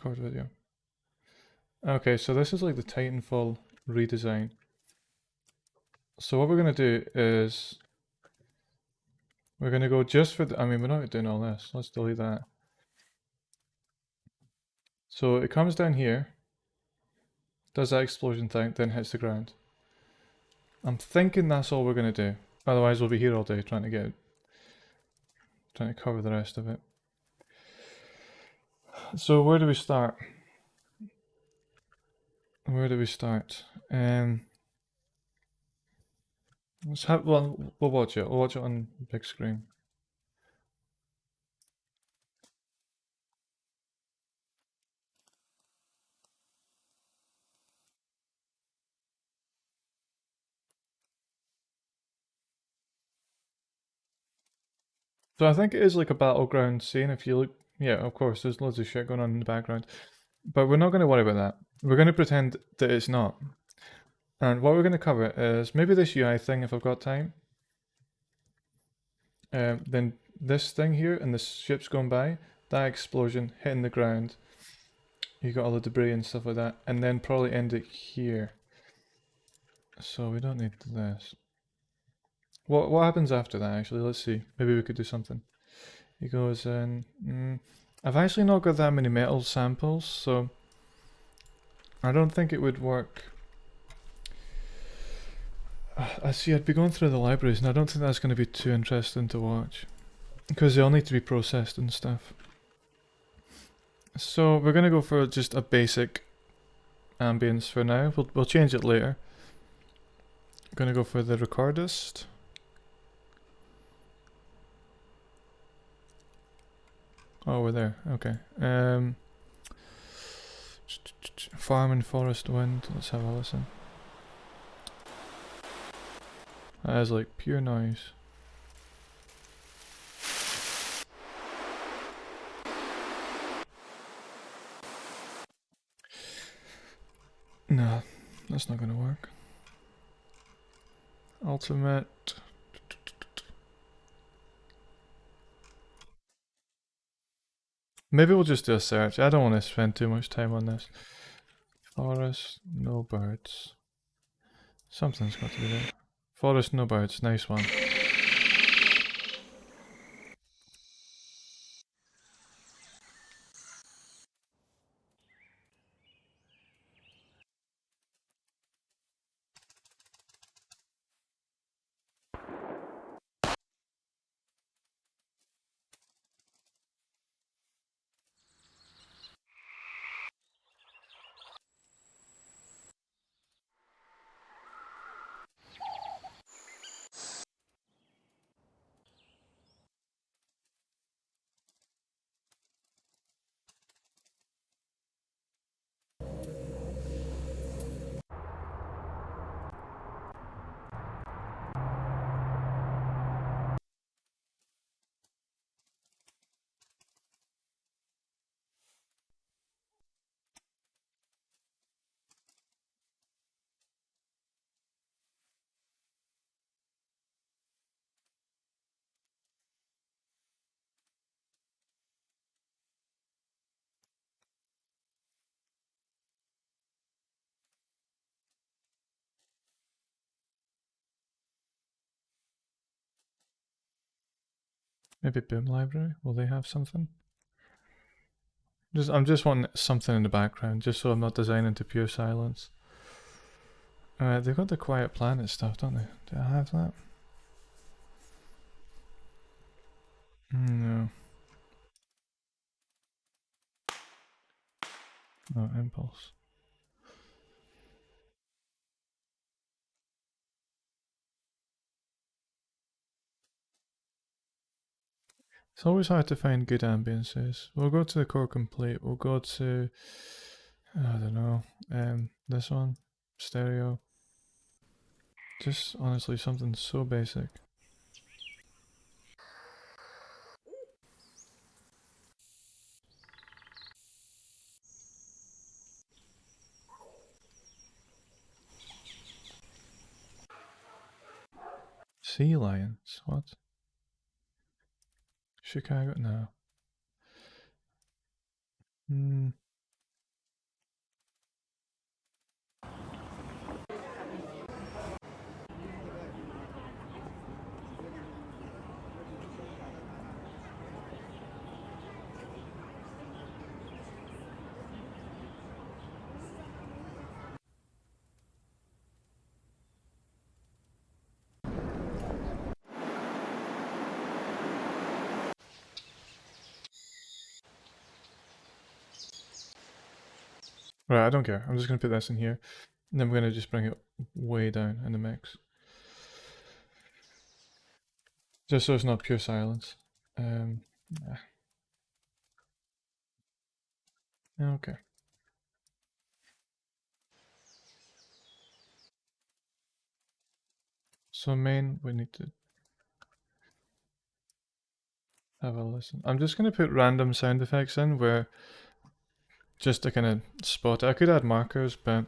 Record video. Okay, so this is like the Titanfall redesign. So what we're going to do is we're going to go just for the, I mean, we're not doing all this. Let's delete that. So it comes down here, does that explosion thing, then hits the ground. I'm thinking that's all we're going to do. Otherwise we'll be here all day trying to cover the rest of it. So where do we start? Let's have, well, we'll watch it. We'll watch it on big screen. So I think it is like a battleground scene. If you look, yeah, of course, there's loads of shit going on in the background. But we're not going to worry about that. We're going to pretend that it's not. And what we're going to cover is maybe this UI thing if I've got time. Then this thing here and the ship's going by, that explosion hitting the ground. You got all the debris and stuff like that. And then probably end it here. So we don't need this. What happens after that actually? Let's see. Maybe we could do something. He goes in. I've actually not got that many metal samples, so I don't think it would work. I see, I'd be going through the libraries, and I don't think that's going to be too interesting to watch. Because they all need to be processed and stuff. So we're going to go for just a basic ambience for now. We'll change it later. Going to go for the recordist. Oh, we're there. Okay. Farm and forest wind. Let's have a listen. That is like pure noise. No, that's not going to work. Ultimate. Maybe we'll just do a search. I don't want to spend too much time on this. Forest, no birds. Something's got to be there. Forest, no birds. Nice one. Maybe Boom Library? Will they have something? I'm just wanting something in the background, just so I'm not designing to pure silence. They've got the Quiet Planet stuff, don't they? Do I have that? No. No, Impulse. It's always hard to find good ambiances. We'll go to the core complete. We'll go to, I don't know, this one, stereo. Just honestly something so basic. Sea lions? What? Chicago? No. Right, I don't care. I'm just going to put this in here. And then we're going to just bring it way down in the mix. Just so it's not pure silence. Yeah. Okay. So main, we need to have a listen. I'm just going to put random sound effects in where just to kind of spot it. I could add markers, but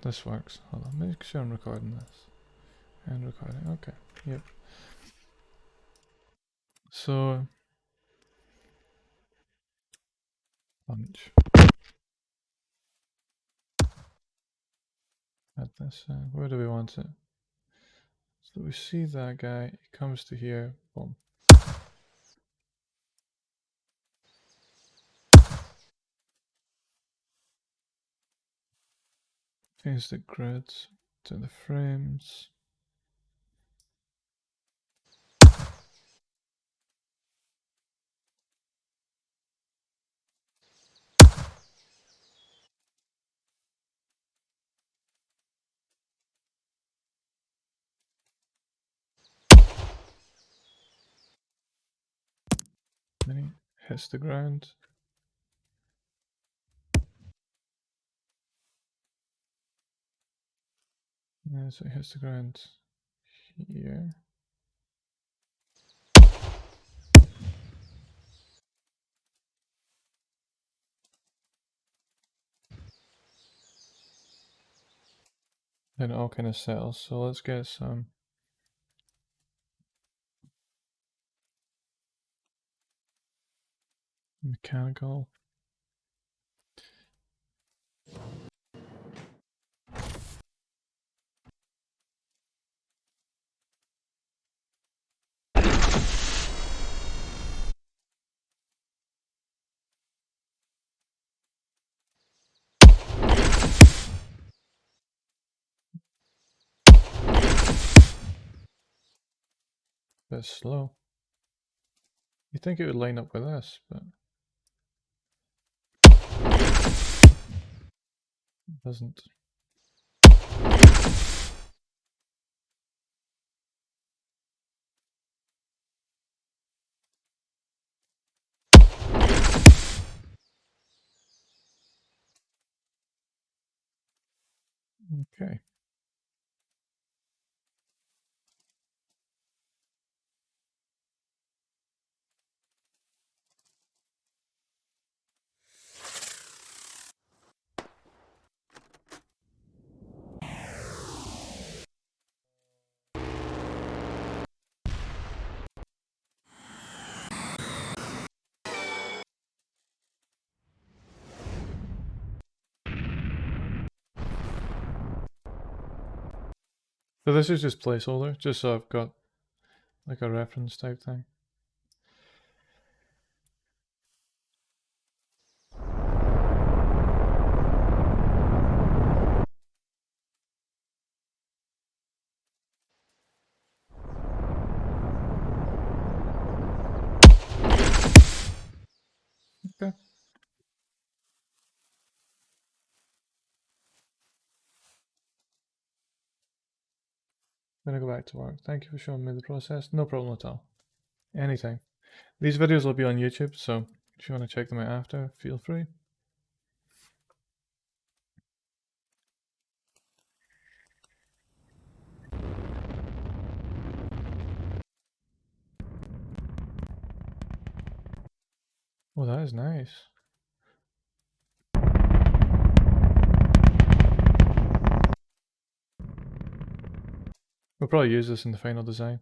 this works. Hold on, make sure I'm recording this. And recording, okay. Yep. So, punch. Add this, where do we want it? So we see that guy, he comes to here, boom. Change the grids to the frames. Then he hits the ground. Yeah, so he hits the ground here. Then it all kind of settles. So let's get some mechanical. Bit slow. You think it would line up with this, but it doesn't. Okay. So this is just placeholder, just so I've got like a reference type thing. Okay. I'm gonna go back to work. Thank you for showing me the process. No problem at all. Anytime. These videos will be on YouTube, so if you want to check them out after, feel free. Oh, that is nice. We'll probably use this in the final design.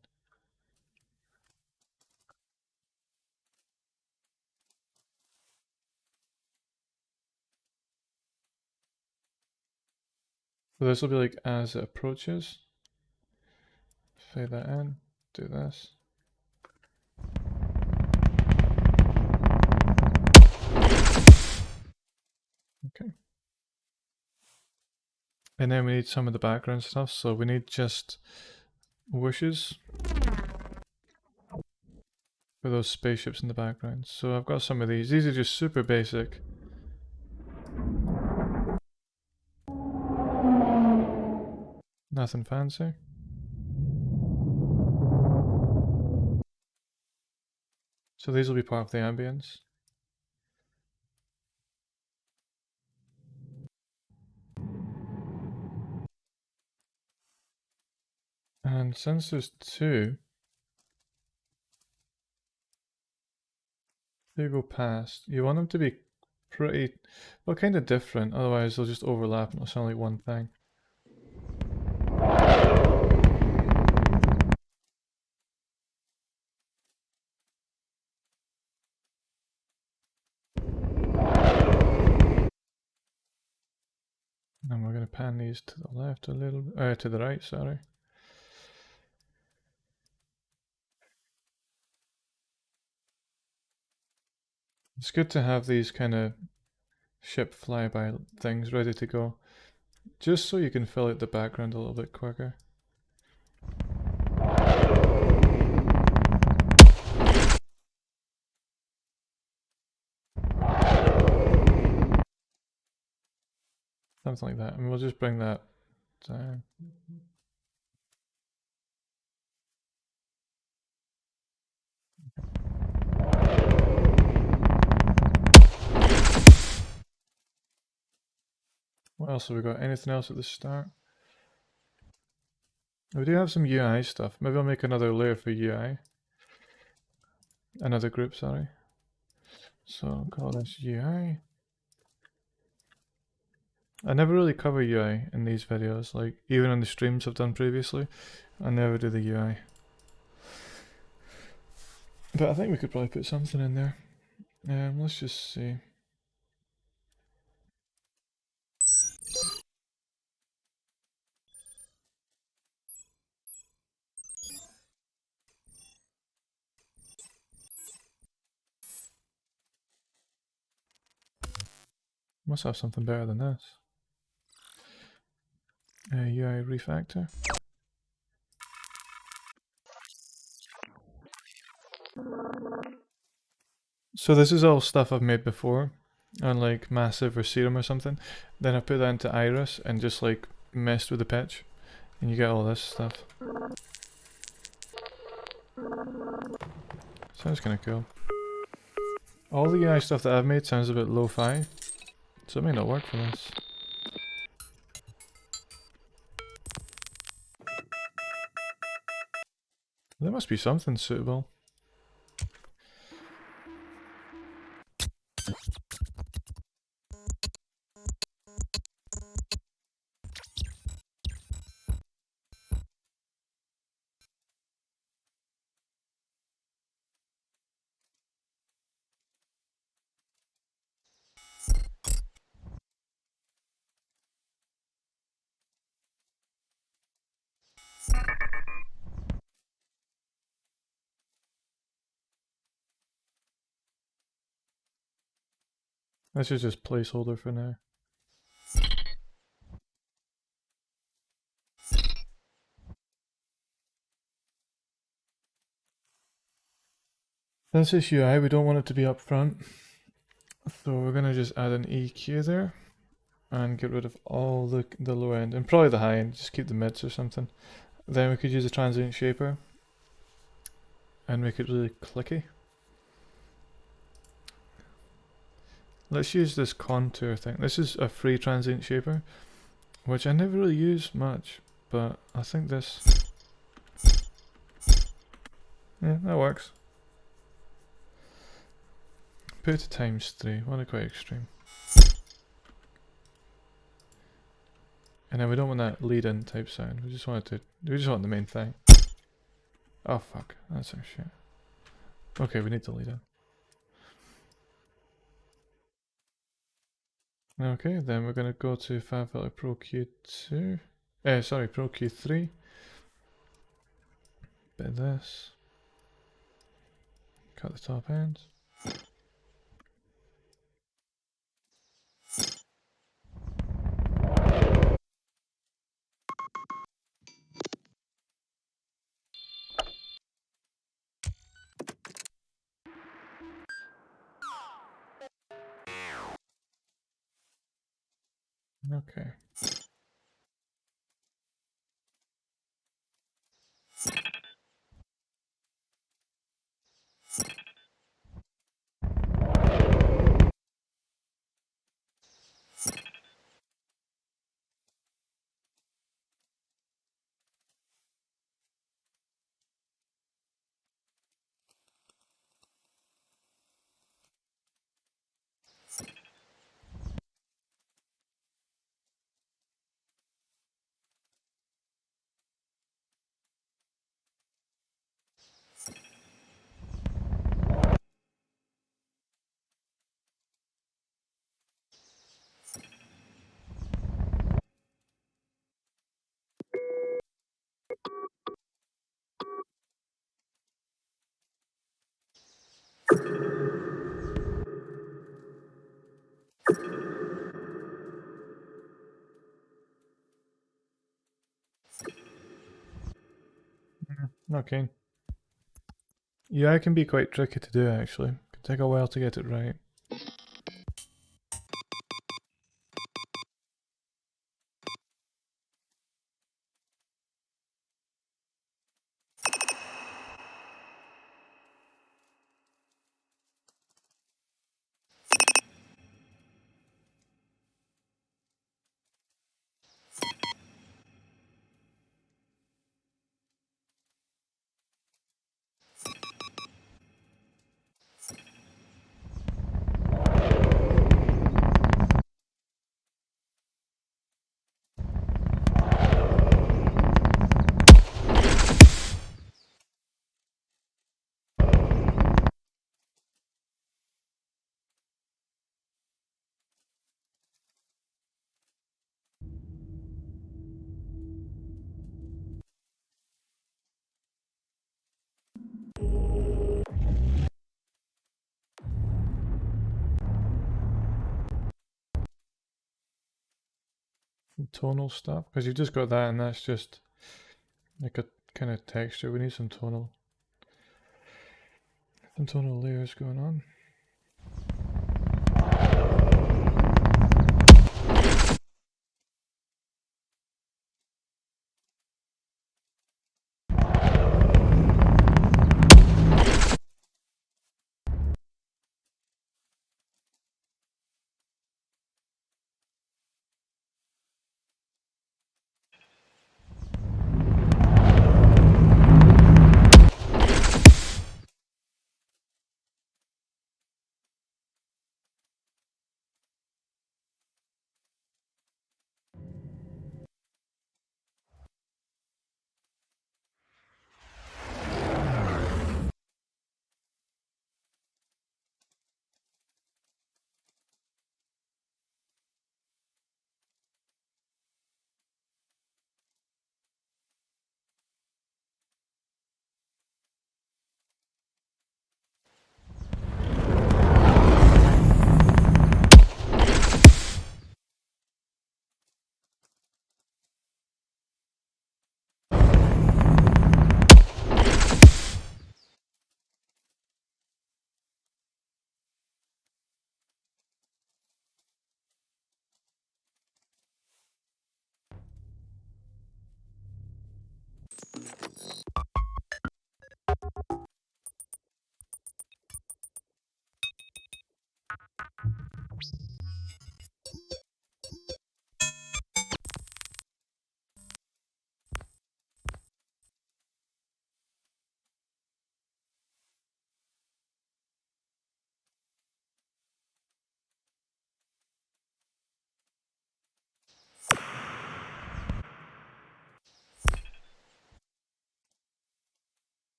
So this will be like as it approaches. Fade that in, do this. Okay. And then we need some of the background stuff, so we need just whooshes for those spaceships in the background. So I've got some of these. These are just super basic. Nothing fancy. So these will be part of the ambience. And since there's two, they go past. You want them to be pretty, well, kind of different, otherwise they'll just overlap and it'll sound like one thing. And we're going to pan these to the left a little bit, to the right, sorry. It's good to have these kind of ship flyby things ready to go, just so you can fill out the background a little bit quicker. Something like that, and we'll just bring that down. What else have we got? Anything else at the start? We do have some UI stuff. Maybe I'll make another layer for UI. Another group, sorry. So I'll call this UI. I never really cover UI in these videos, like even on the streams I've done previously, I never do the UI. But I think we could probably put something in there. Let's just see. Must have something better than this. UI refactor. So this is all stuff I've made before, on like Massive or Serum or something. Then I put that into Iris and just like messed with the pitch, and you get all this stuff. Sounds kind of cool. All the UI stuff that I've made sounds a bit lo-fi, so it may not work for this. There must be something suitable. This is just placeholder for now. This is UI, we don't want it to be up front. So we're gonna just add an EQ there and get rid of all the low end and probably the high end, just keep the mids or something. Then we could use a transient shaper and make it really clicky. Let's use this contour thing. This is a free transient shaper, which I never really use much, but I think this, yeah, that works. Put it to ×3, want it quite extreme. And then we don't want that lead in type sound, we just want the main thing. Oh fuck, that's our shit. Okay, we need to lead in. Okay, then we're gonna go to FabFilter Pro Q2. Sorry, Pro Q3. Bit of this. Cut the top ends. Okay. Okay. Yeah, it can be quite tricky to do actually. It can take a while to get it right. Tonal stuff, because you've just got that and that's just like a kind of texture. We need some tonal layers going on.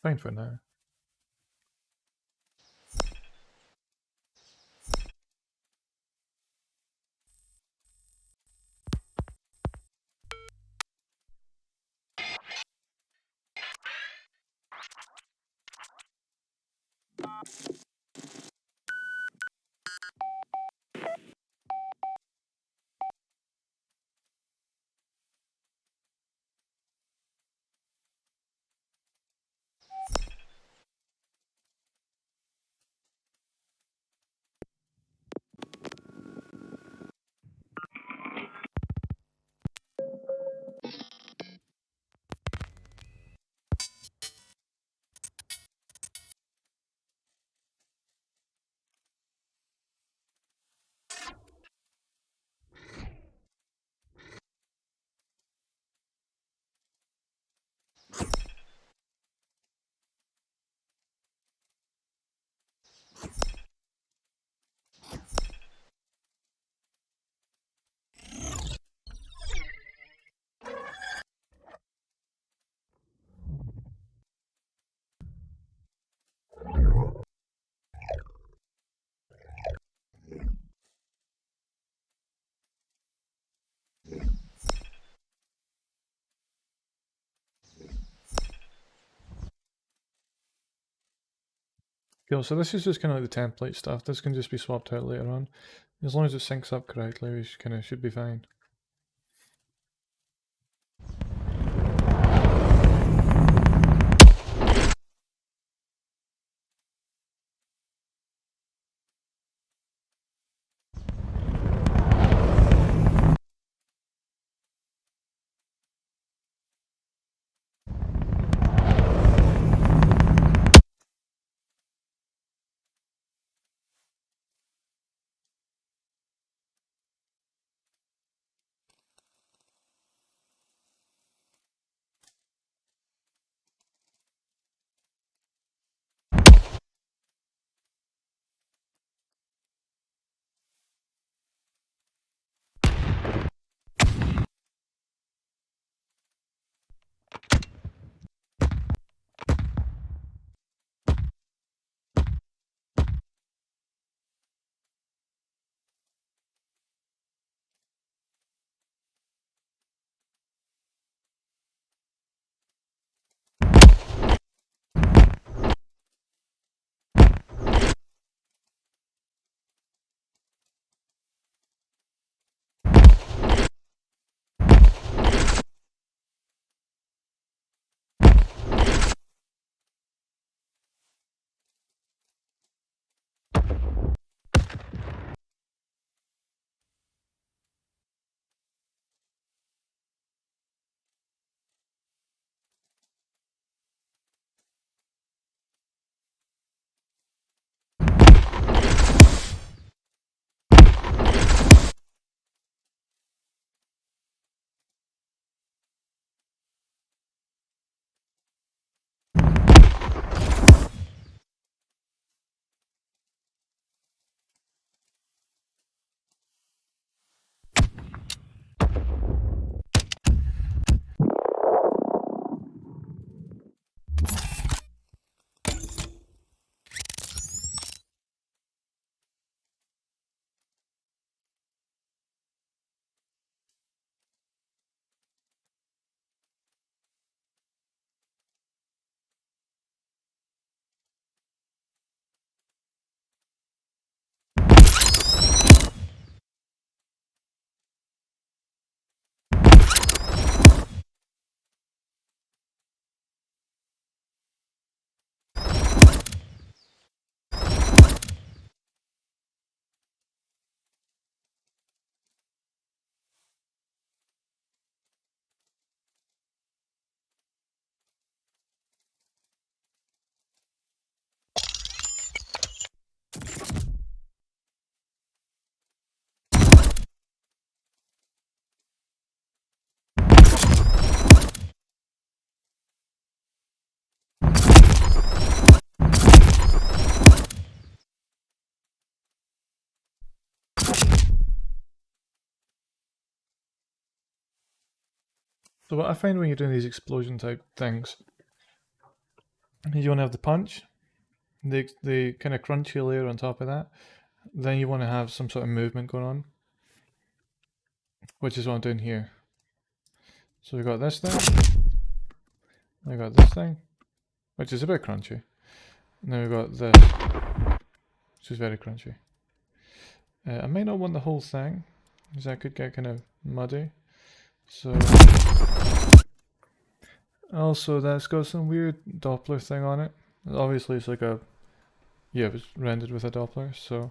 Fine for now. feel. So this is just kind of like the template stuff. This can just be swapped out later on. As long as it syncs up correctly, we kind of should be fine. So what I find when you're doing these explosion type things, you want to have the punch, the kind of crunchy layer on top of that. Then you want to have some sort of movement going on, which is what I'm doing here. So we got this thing, we got this thing, which is a bit crunchy. And then we got this, which is very crunchy. I may not want the whole thing, because that could get kind of muddy. So also that's got some weird Doppler thing on it. Obviously it's like a, yeah, it was rendered with a Doppler, so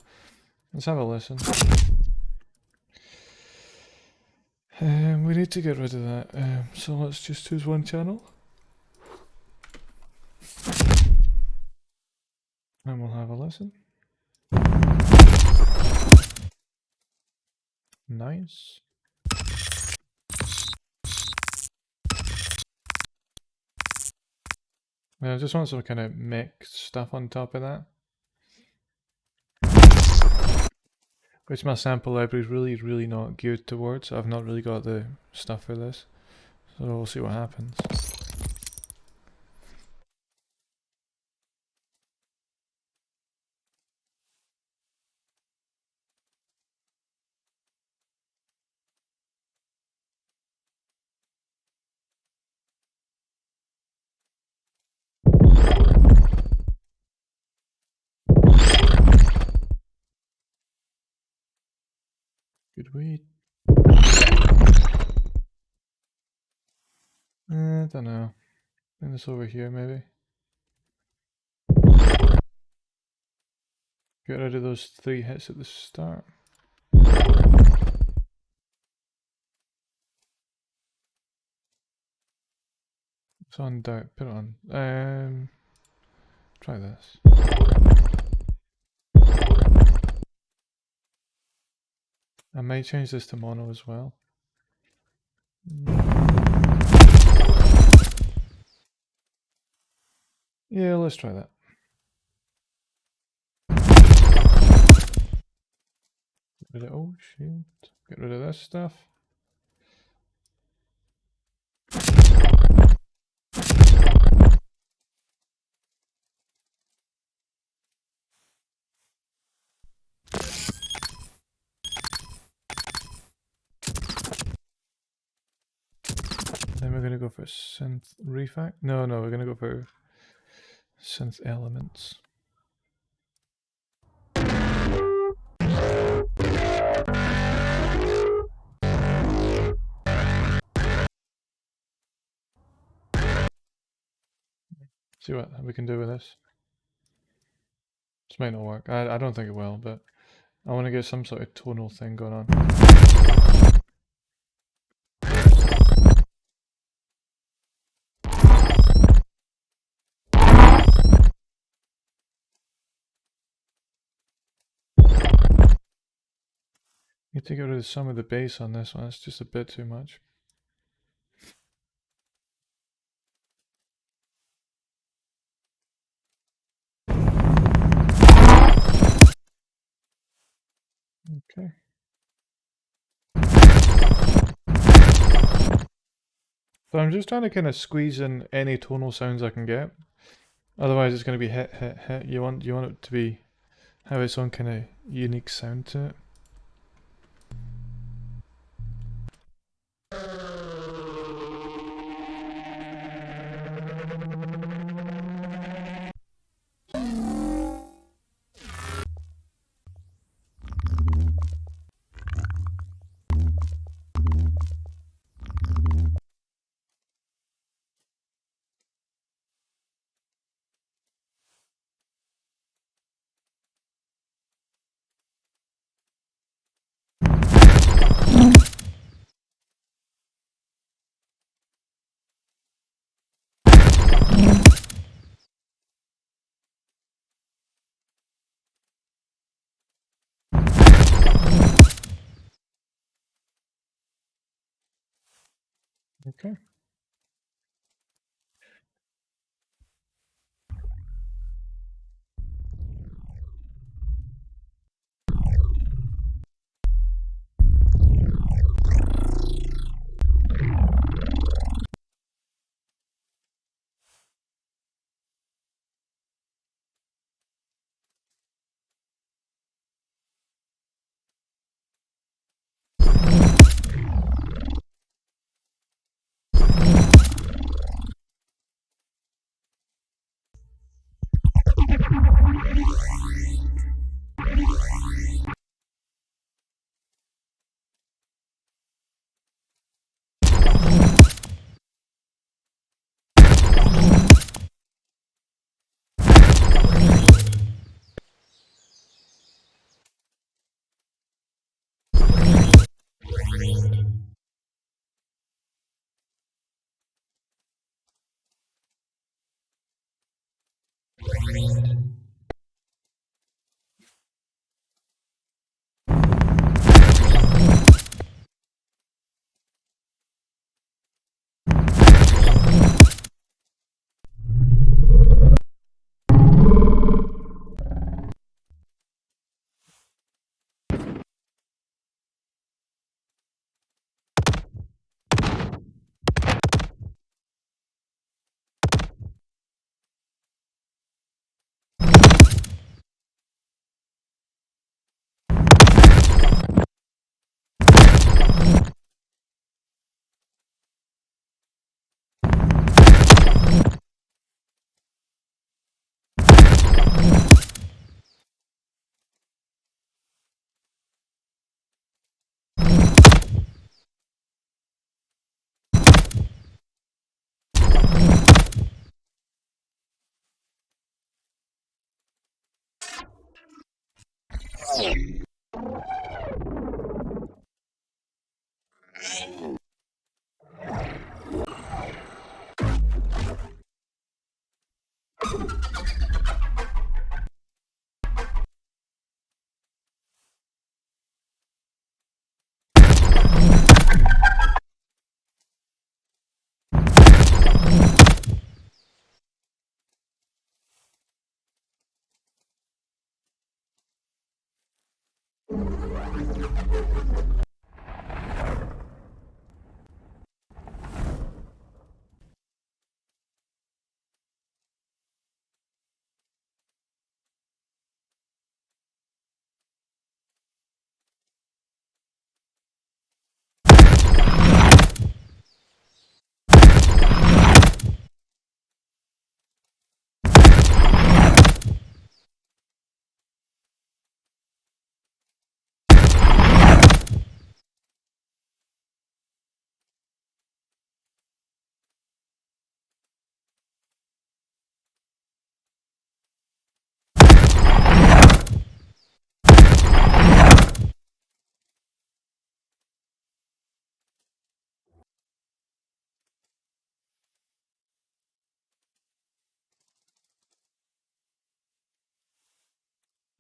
let's have a listen. We need to get rid of that, so let's just choose one channel. And we'll have a listen. Nice. I just want some kind of mixed stuff on top of that. Which my sample library is really not geared towards. I've not really got the stuff for this. So we'll see what happens. Could we? I don't know. Bring this over here, maybe. Get rid of those 3 hits at the start. It's on dark. Put it on. Try this. I might change this to mono as well. Yeah, let's try that. Get rid of, oh shoot. Get rid of this stuff. Then we're gonna go for synth refact. No, we're gonna go for synth elements. See what we can do with this. This might not work. I don't think it will, but I want to get some sort of tonal thing going on. Need to get rid of some of the bass on this one. It's just a bit too much. Okay. So I'm just trying to kind of squeeze in any tonal sounds I can get. Otherwise it's going to be hit, hit, hit. You want it to be have its own kind of unique sound to it. Okay.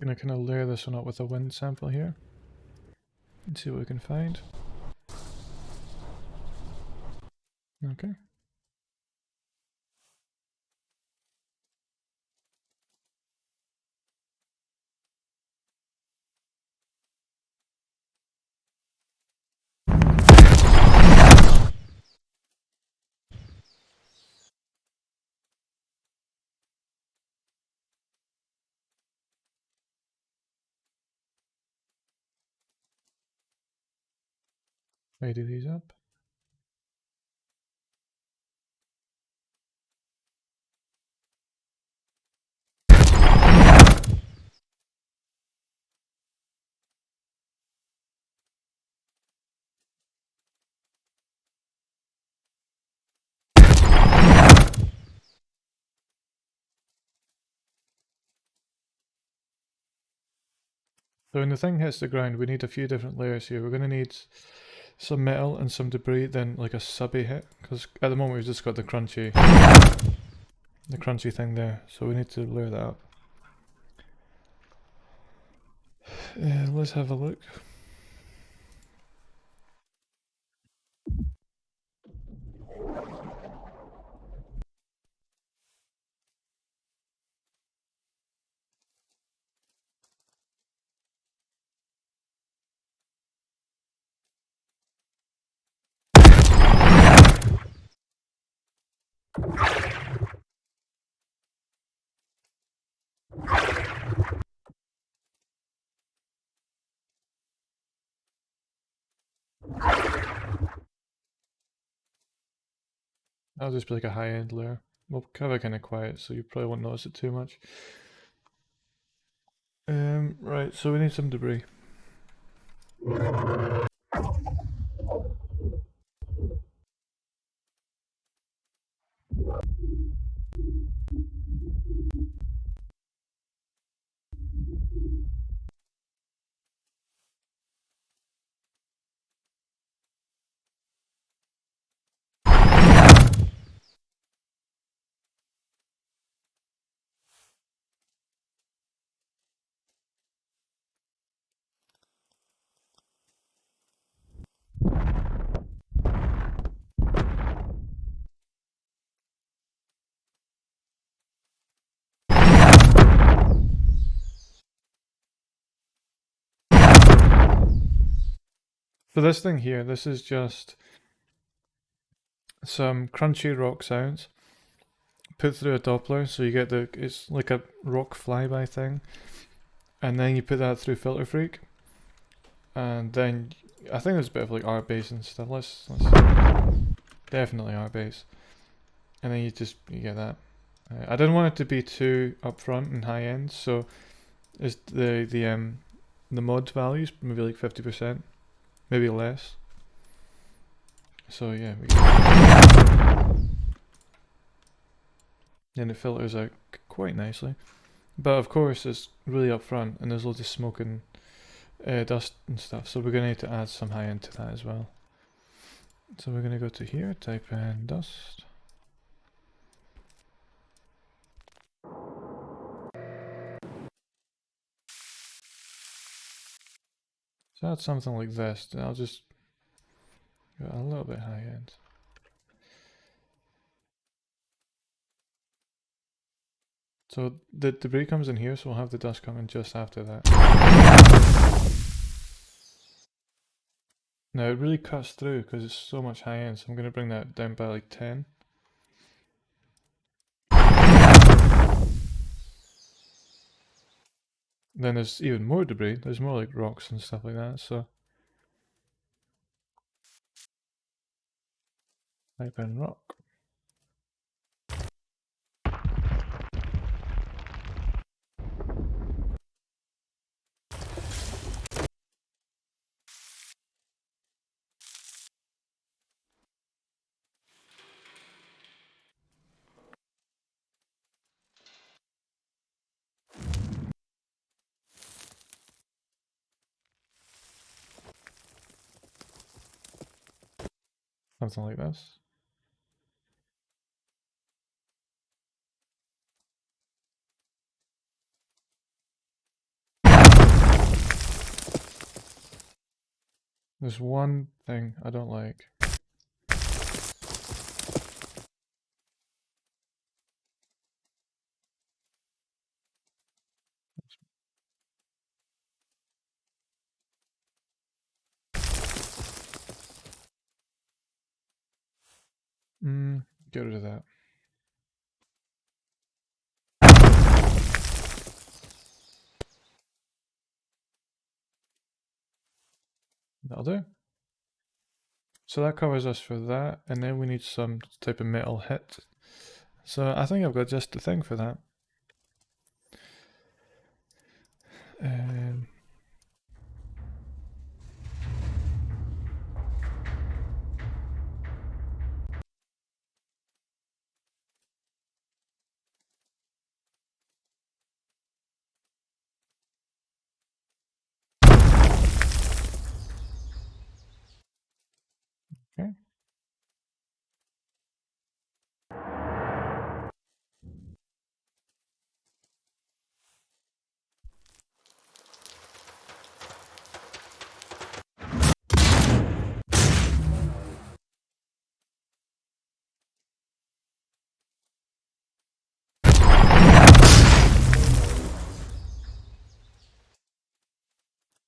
Gonna kind of layer this one up with a wind sample here and see what we can find. Okay. Tidy these up. So when the thing hits the ground, we need a few different layers here. We're going to need some metal and some debris, then like a subby hit, because at the moment we've just got the crunchy thing there, so we need to layer that up. Let's have a look. That'll just be like a high-end layer. We'll cover kind of quiet, so you probably won't notice it too much. Right, so we need some debris. For this thing here, this is just some crunchy rock sounds put through a Doppler, so you get it's like a rock flyby thing, and then you put that through Filter Freak, and then I think there's a bit of like art base and stuff. Let's definitely art base, and then you get that. I didn't want it to be too upfront and high end, so is the mod values maybe like 50%, maybe less. So yeah, and it filters out quite nicely, but of course it's really upfront and there's loads of smoke and dust and stuff. So we're going to need to add some high end to that as well. So we're going to go to here, type in dust. So add something like this. I'll just go a little bit high end. So the debris comes in here, so we'll have the dust come in just after that. Now it really cuts through because it's so much high end, so I'm going to bring that down by like 10. Then there's even more debris, there's more like rocks and stuff like that, so type in rock. Something like this. There's one thing I don't like. Get rid of that. That'll do. So that covers us for that, and then we need some type of metal hit. So I think I've got just the thing for that. Okay.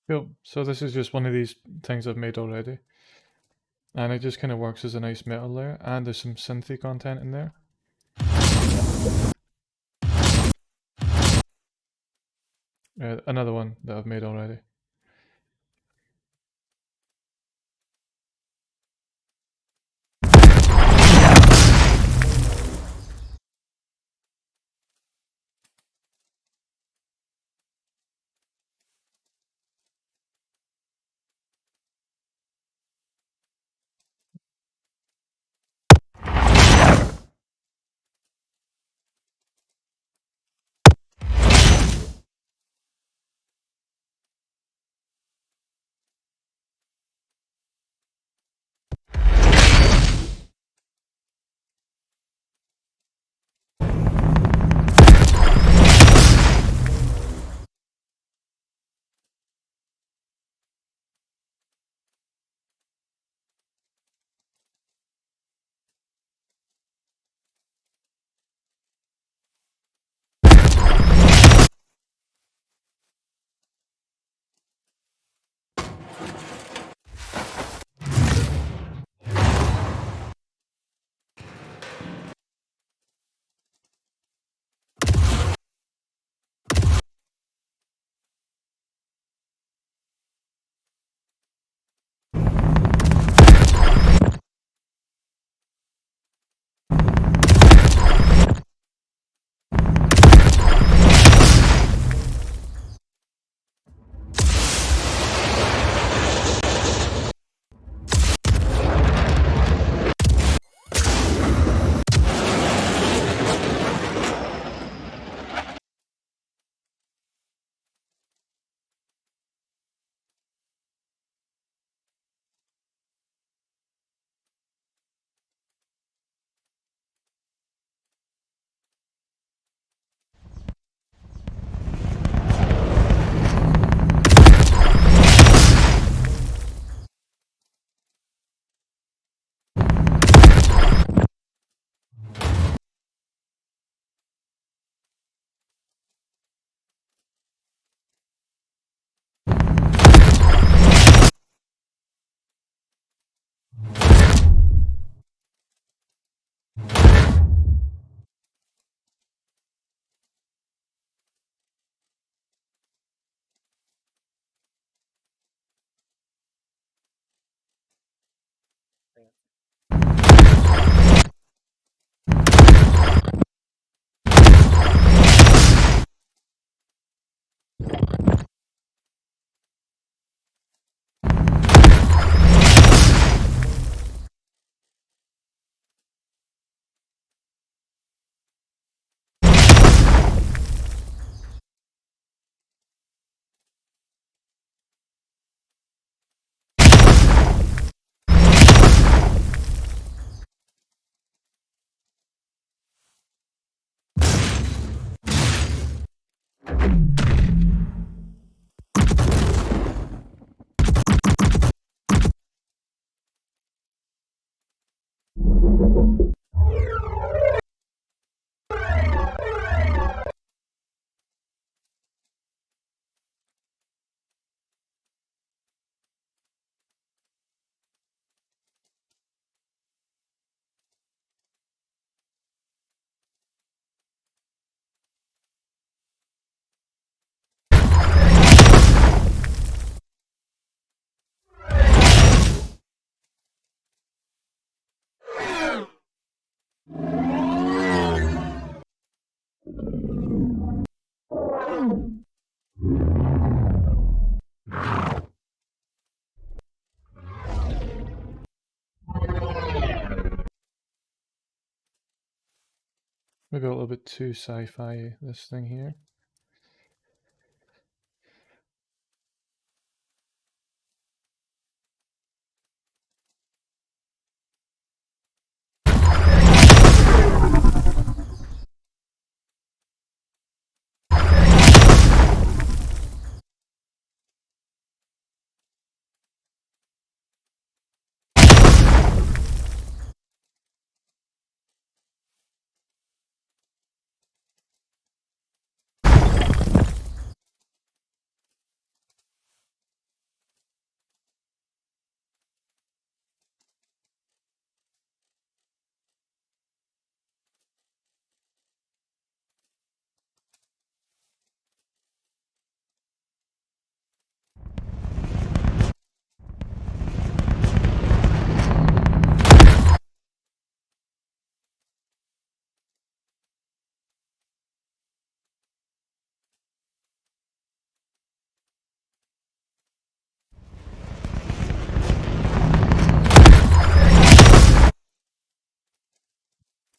Cool. So this is just one of these things I've made already. And it just kind of works as a nice metal layer, and there's some synthy content in there. Another one that I've made already. Maybe a little bit too sci-fi, this thing here.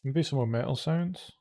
Maybe some more metal sounds.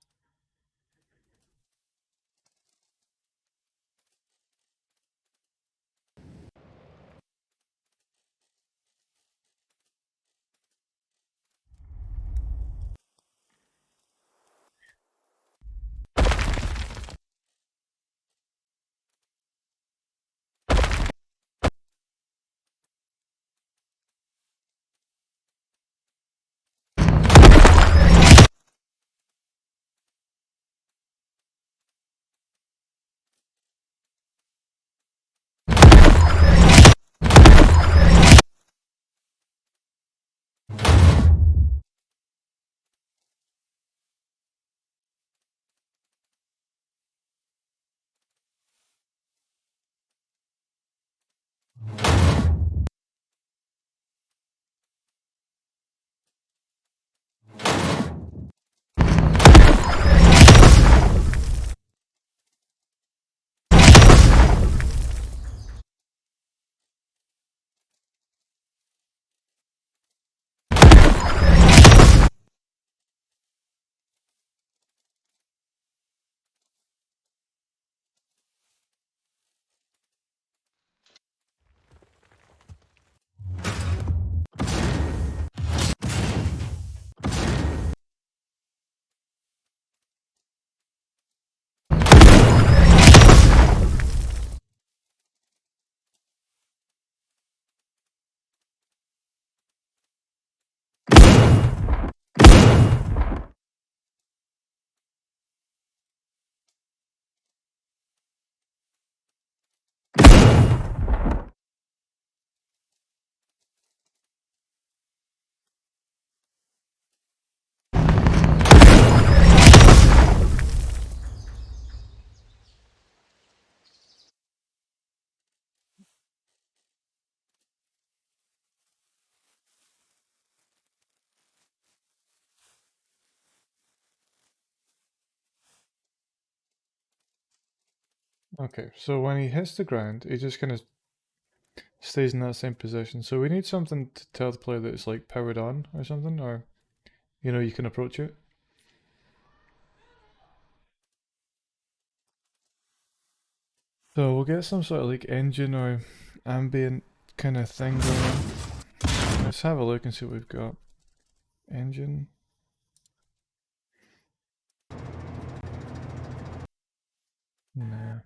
Okay, so when he hits the ground, he just kind of stays in that same position. So we need something to tell the player that it's like powered on or something, or you can approach it. So we'll get some sort of like engine or ambient kind of thing going on. Let's have a look and see what we've got. Engine. Nah.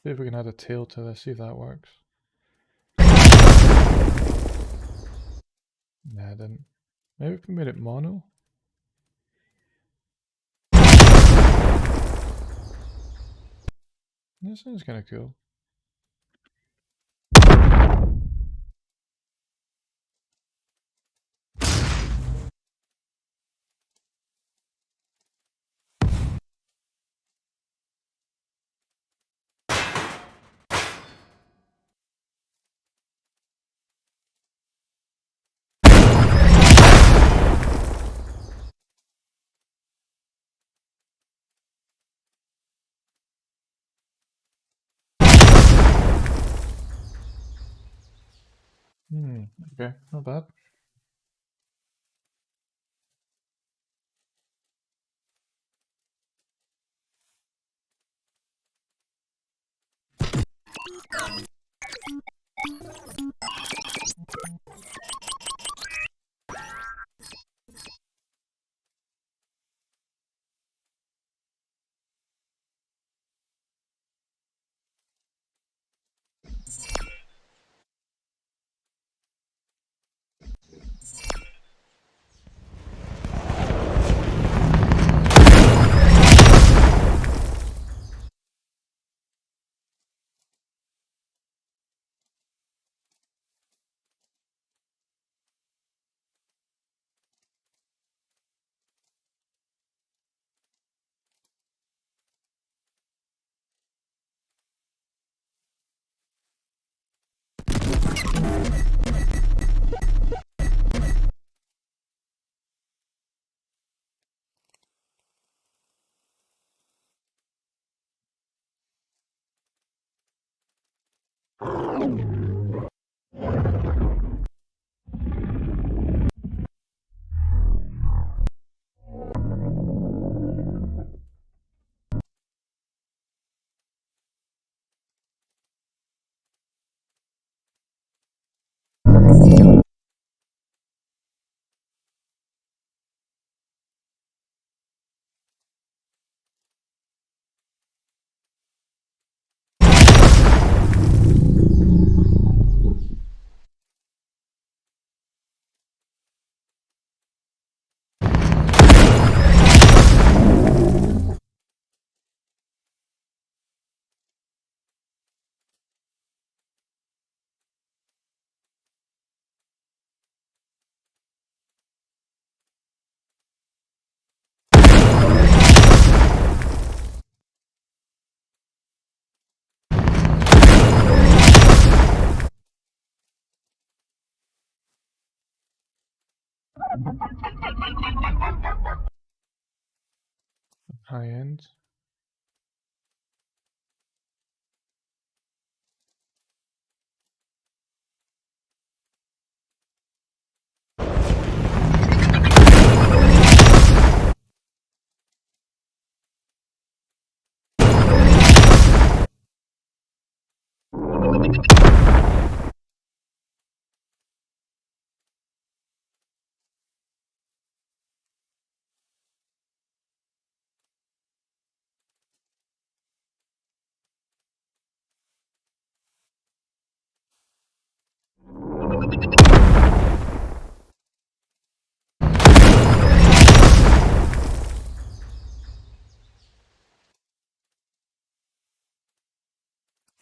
See if we can add a tail to this, see if that works. Nah, I didn't. Maybe if we made it mono? That sounds kind of cool. Okay, not bad. High end.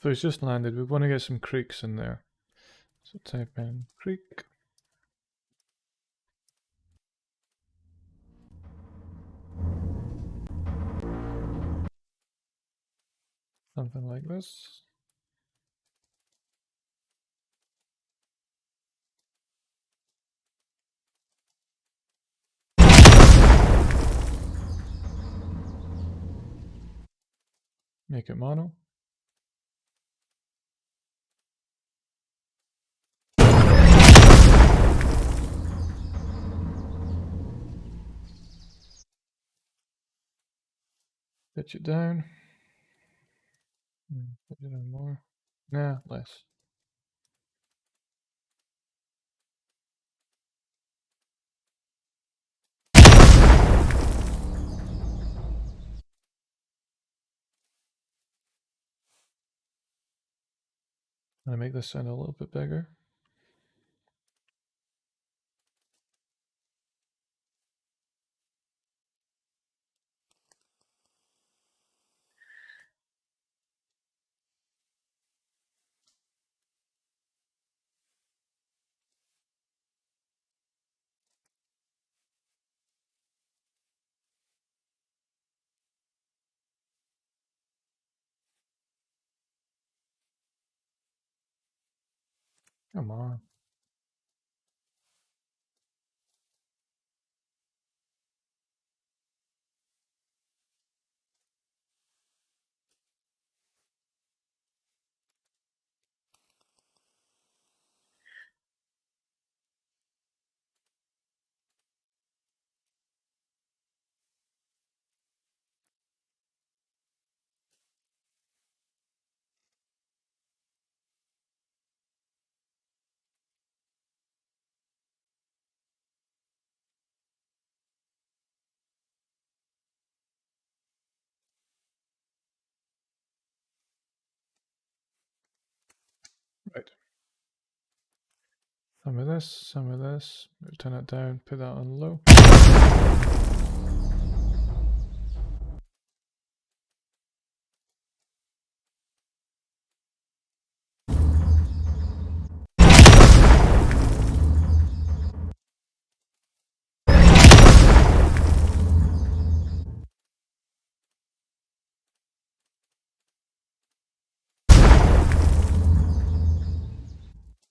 So he's just landed. We want to get some creeks in there. So type in creek. Something like this. Make it mono. Pitch it down. Pitch it down more. Nah, less. I'm gonna make this sound a little bit bigger. Come on. Right. Some of this, some of this. Turn it down, put that on low.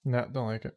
Nah, don't like it.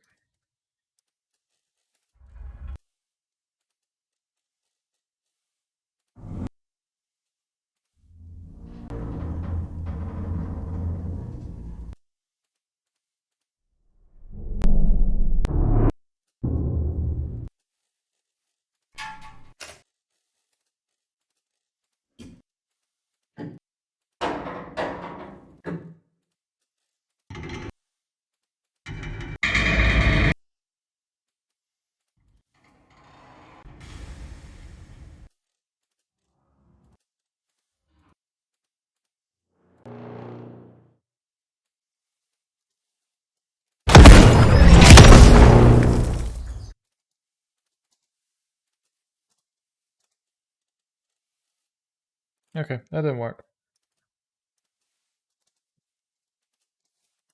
Okay, that didn't work.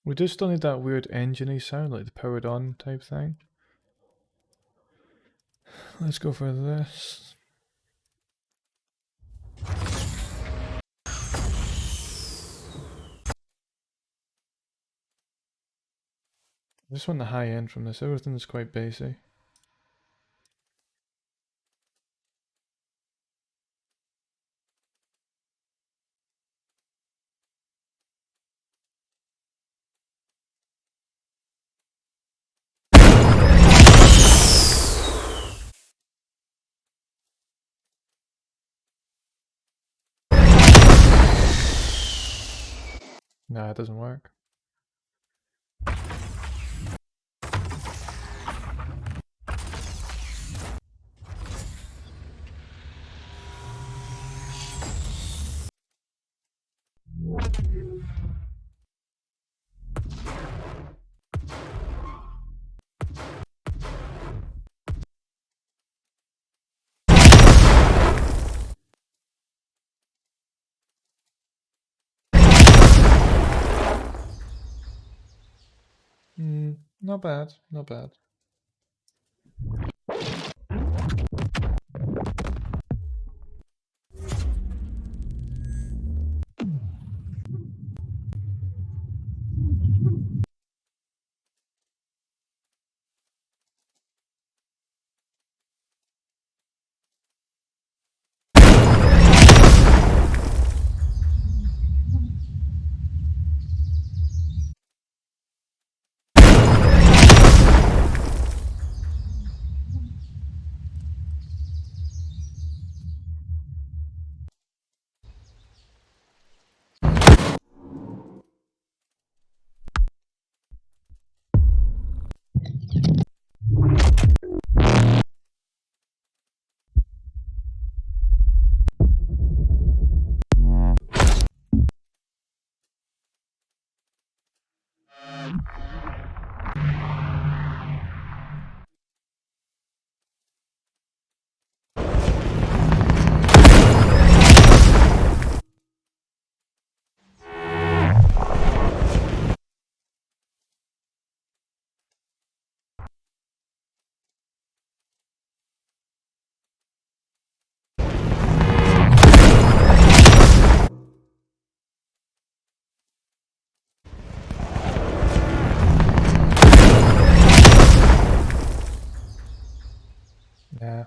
We do still need that weird engine-y sound, like the powered on type thing. Let's go for this. I just want the high end from this. Everything's quite bassy. Nah, it doesn't work. Not bad, not bad. Yeah.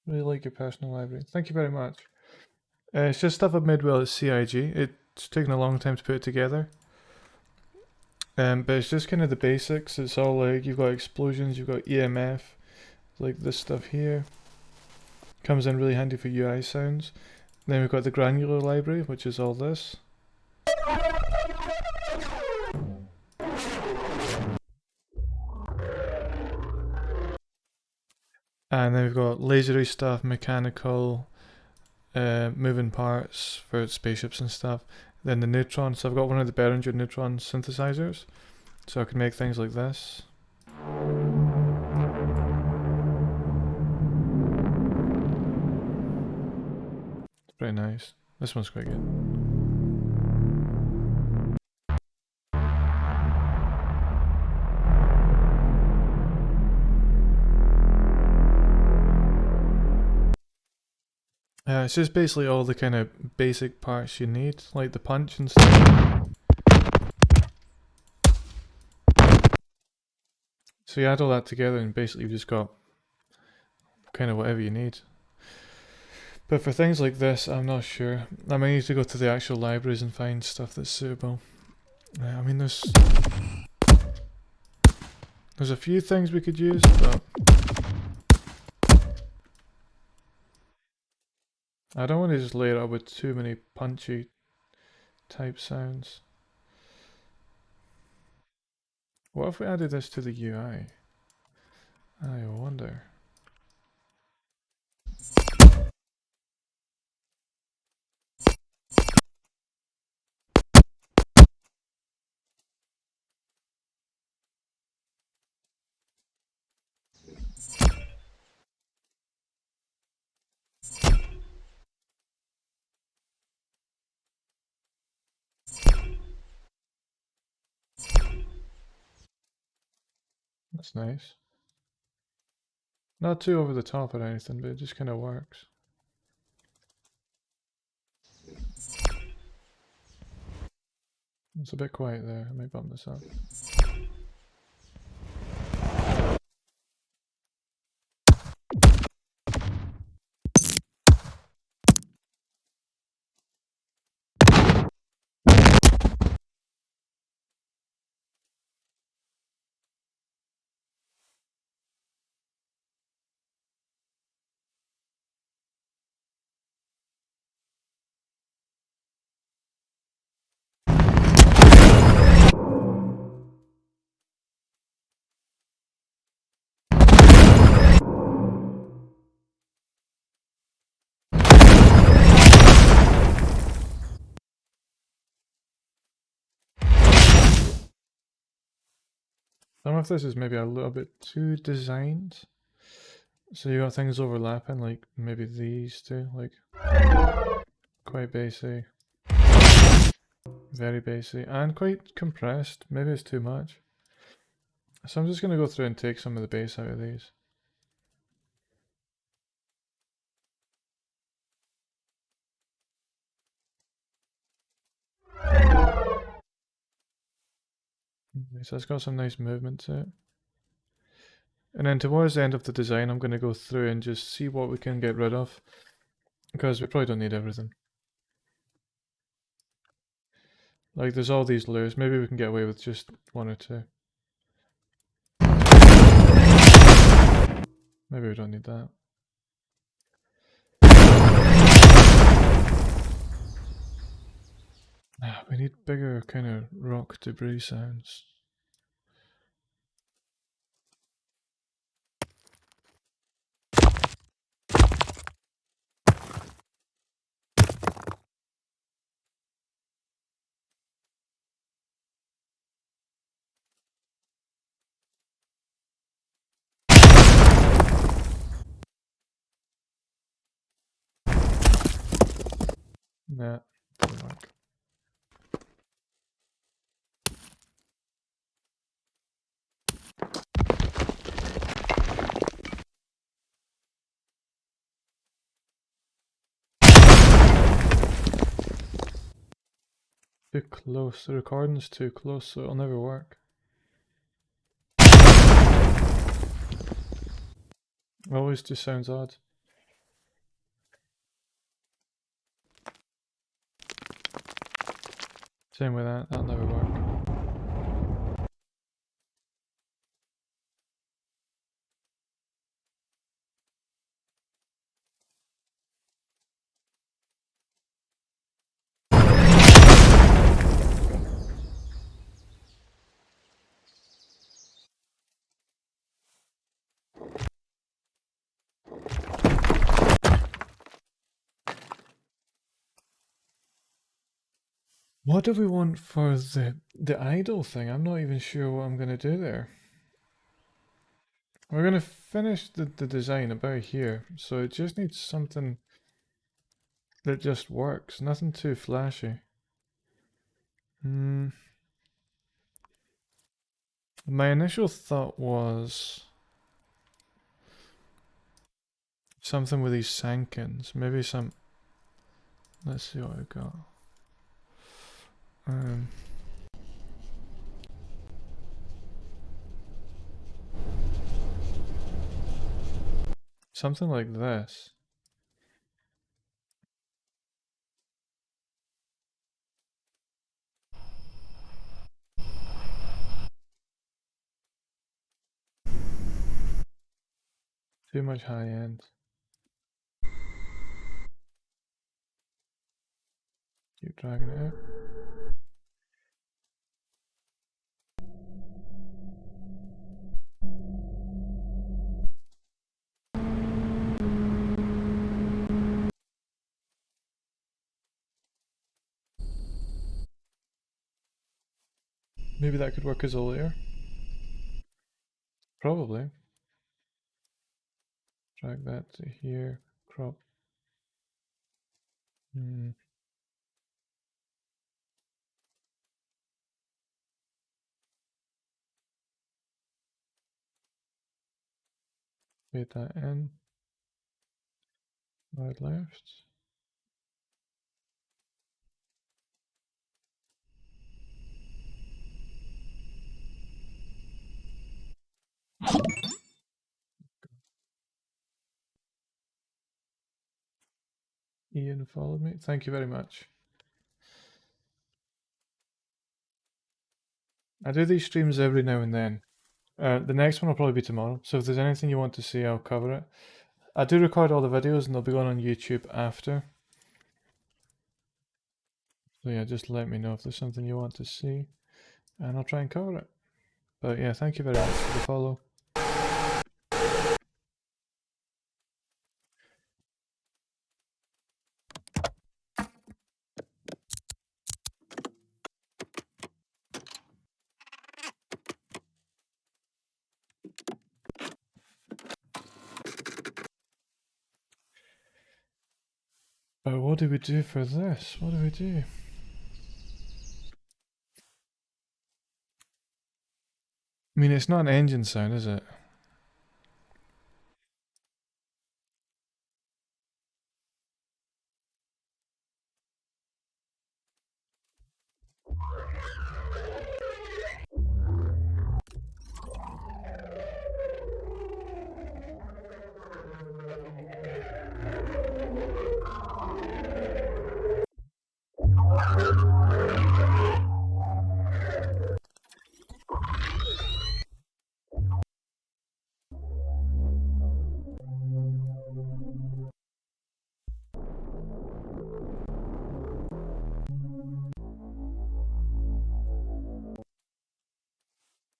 Really like your personal library. Thank you very much. It's just stuff I've made while it's CIG. It's taken a long time to put it together. But it's just kind of the basics. It's all like you've got explosions, you've got EMF, like this stuff here. Comes in really handy for UI sounds. Then we've got the granular library, which is all this. And then we've got lasery stuff, mechanical, moving parts for spaceships and stuff. Then the neutron. So I've got one of the Behringer neutron synthesizers, so I can make things like this. It's pretty nice. This one's quite good. It's just basically all the kind of basic parts you need, like the punch and stuff. So you add all that together and basically you've just got kind of whatever you need. But for things like this, I'm not sure. I might need to go to the actual libraries and find stuff that's suitable. I mean, there's a few things we could use, but I don't want to just lay it up with too many punchy type sounds. What if we added this to the UI? I wonder. That's nice. Not too over the top or anything, but it just kind of works. It's a bit quiet there. I might bump this up. Some of this is maybe a little bit too designed. So you got things overlapping, like maybe these two, like quite bassy, very bassy, and quite compressed. Maybe it's too much. So I'm just going to go through and take some of the bass out of these. So it's got some nice movement to it. And then towards the end of the design, I'm going to go through and just see what we can get rid of, because we probably don't need everything. Like there's all these loops, maybe we can get away with just one or two. Maybe we don't need that. We need bigger kind of rock debris sounds. Nah, doesn't work. Too close. The recording's too close, so it'll never work. Always just sounds odd. Same with that, that'll never work. What do we want for the idle thing? I'm not even sure what I'm going to do there. We're going to finish the design about here, so it just needs something that just works, nothing too flashy. My initial thought was something with these sankins, maybe some, let's see what I've got. Something like this. Too much high end. Keep dragging it out. Maybe that could work as a layer. Probably. Drag that to here. Crop. Fade that in. Right, left. Ian followed me. Thank you very much. I do these streams every now and then. The next one will probably be tomorrow, so if there's anything you want to see, I'll cover it. I do record all the videos and they'll be going on YouTube after. So yeah, just let me know if there's something you want to see, and I'll try and cover it. But yeah, thank you very much for the follow. But what do we do for this? What do we do? I mean, it's not an engine sound, is it?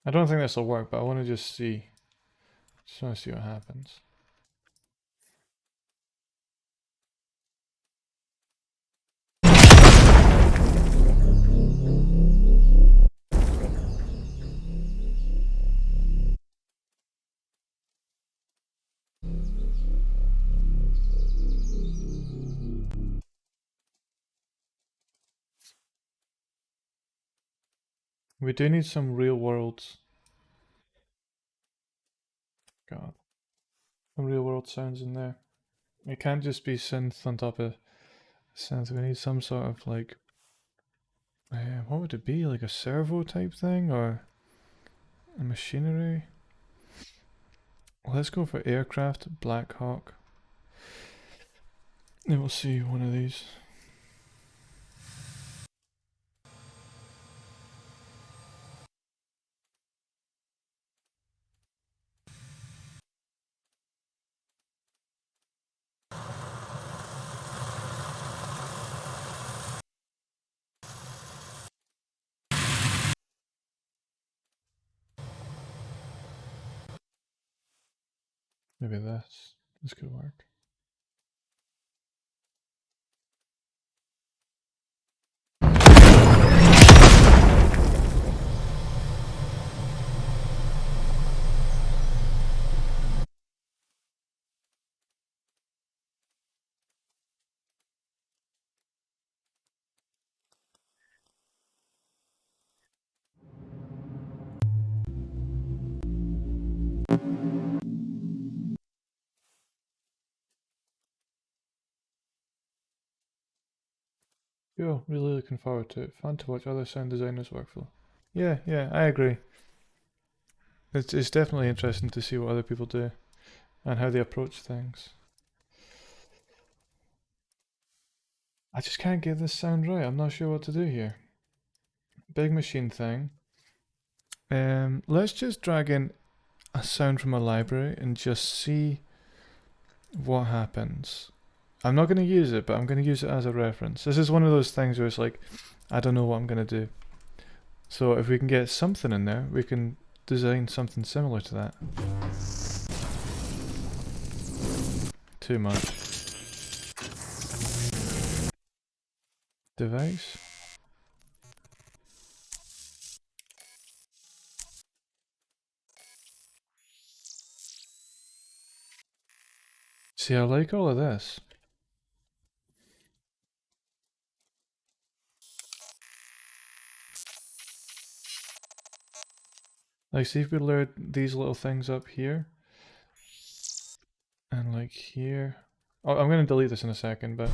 I don't think this will work, but I want to just see. Just want to see what happens. We do need some real world. God. Some real world sounds in there. It can't just be synth on top of synth. We need some sort of like. What would it be? Like a servo type thing or a machinery? Well, let's go for aircraft, Black Hawk. And we'll see one of these. Maybe this. This could work. Cool, really looking forward to it. Fun to watch other sound designers' workflow. Yeah, I agree. It's definitely interesting to see what other people do and how they approach things. I just can't get this sound right. I'm not sure what to do here. Big machine thing. Let's just drag in a sound from a library and just see what happens. I'm not going to use it, but I'm going to use it as a reference. This is one of those things where it's like, I don't know what I'm going to do. So if we can get something in there, we can design something similar to that. Too much. Device. See, I like all of this. Like, see if we layered these little things up here. And like here. Oh, I'm going to delete this in a second, but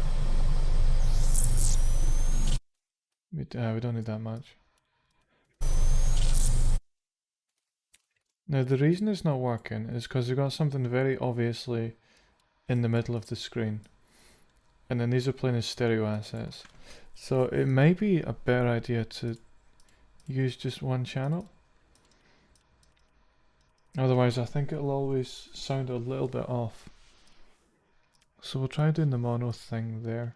we don't need that much. Now the reason it's not working is because we've got something very obviously in the middle of the screen. and then these are playing as stereo assets. So it might be a better idea to use just one channel. Otherwise I think it'll always sound a little bit off. So we'll try doing the mono thing there.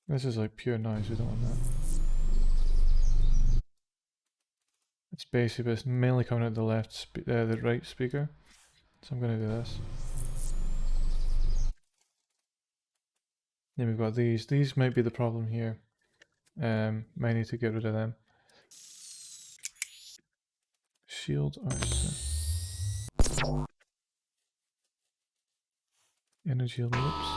This is like pure noise, we don't want that. It's bassy, but it's mainly coming out the the right speaker. So I'm going to do this. Then we've got these. These might be the problem here. Might need to get rid of them. Shield or energy loops.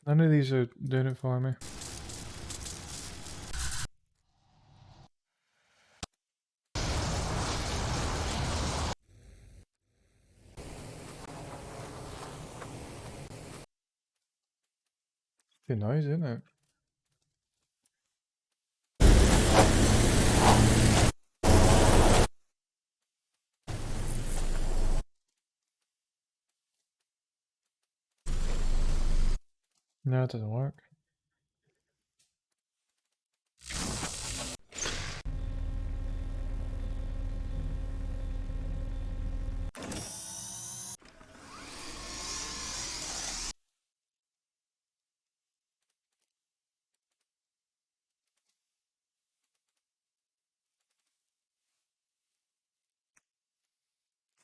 None of these are doing it for me. The noise, isn't it? No, it doesn't work.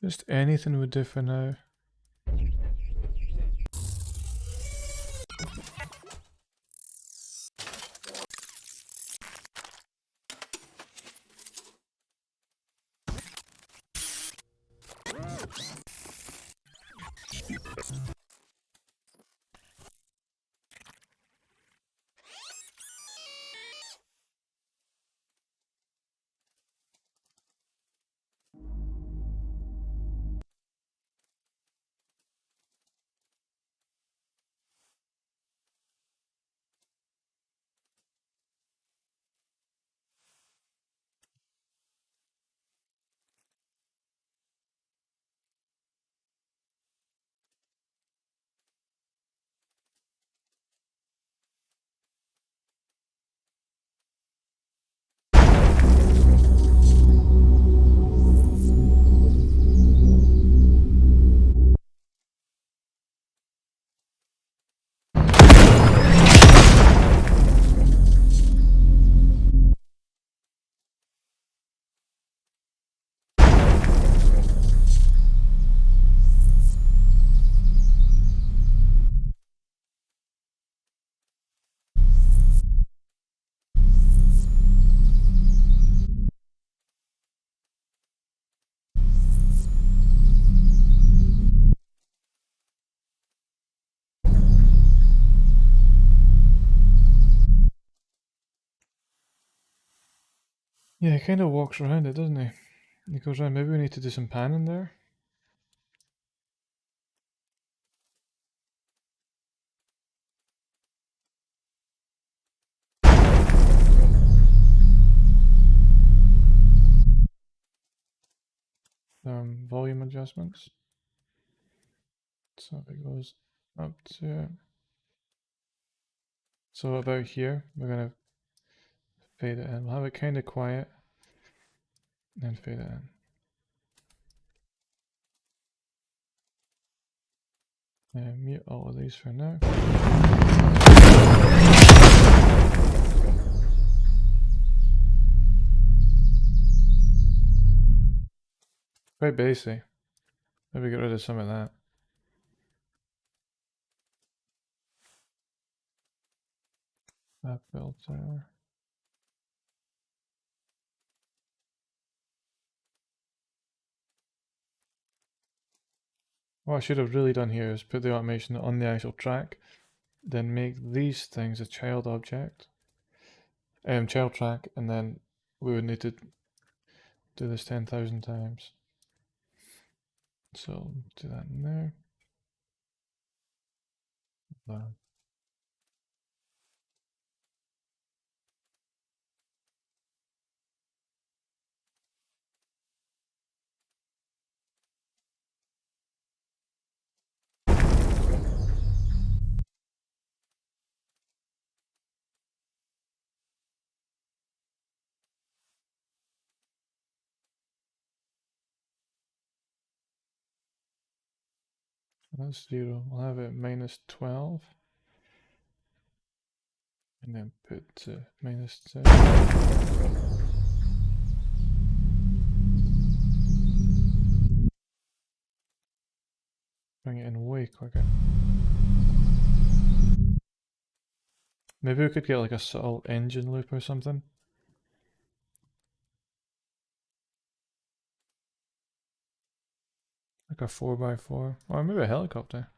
Just anything would do for now. Yeah, he kind of walks around it, doesn't he? He goes around. Maybe we need to do some panning there. Volume adjustments. So it goes up to. So about here, we're gonna fade it in. We'll have it kind of quiet, and fade it in. Mute all of these for now. Quite bassy. Maybe get rid of some of that. That filter. What I should have really done here is put the automation on the actual track, then make these things a child object. child track, and then we would need to do this 10,000 times. So do that in there. Wow. That's 0. I'll have it minus 12. And then put minus 7. Bring it in way quicker. Maybe we could get like a subtle engine loop or something. Like a 4x4. Or maybe a helicopter.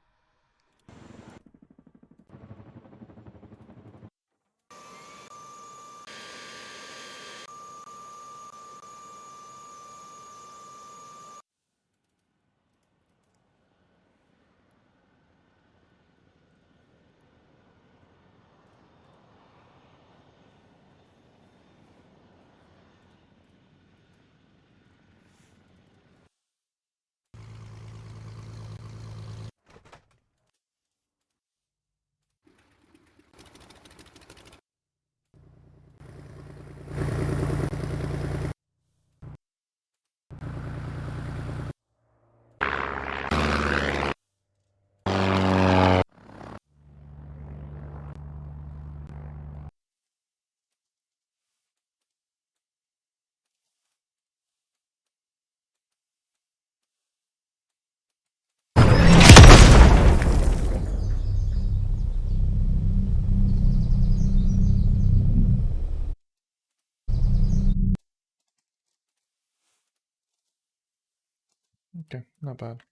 Okay, not bad.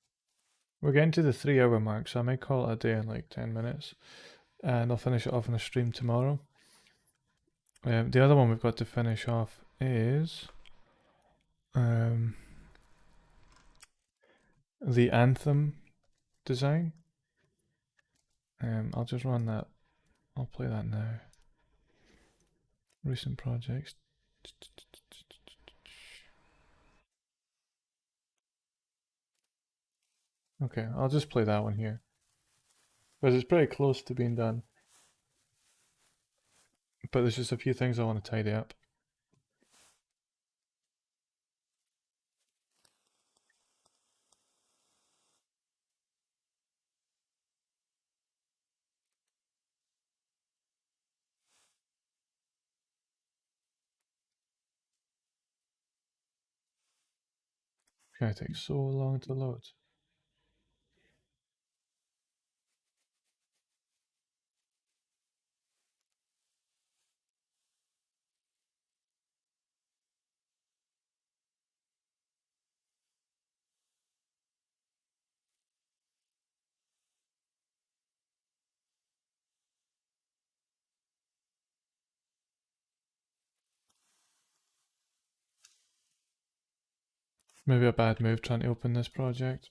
We're getting to the 3 hour mark, so I might call it a day in like 10 minutes. And I'll finish it off on a stream tomorrow. The other one we've got to finish off is the Anthem design. I'll just run that. I'll play that now. Recent projects. Okay, I'll just play that one here. But it's pretty close to being done. But there's just a few things I want to tidy up. It's gonna take so long to load. Maybe a bad move trying to open this project.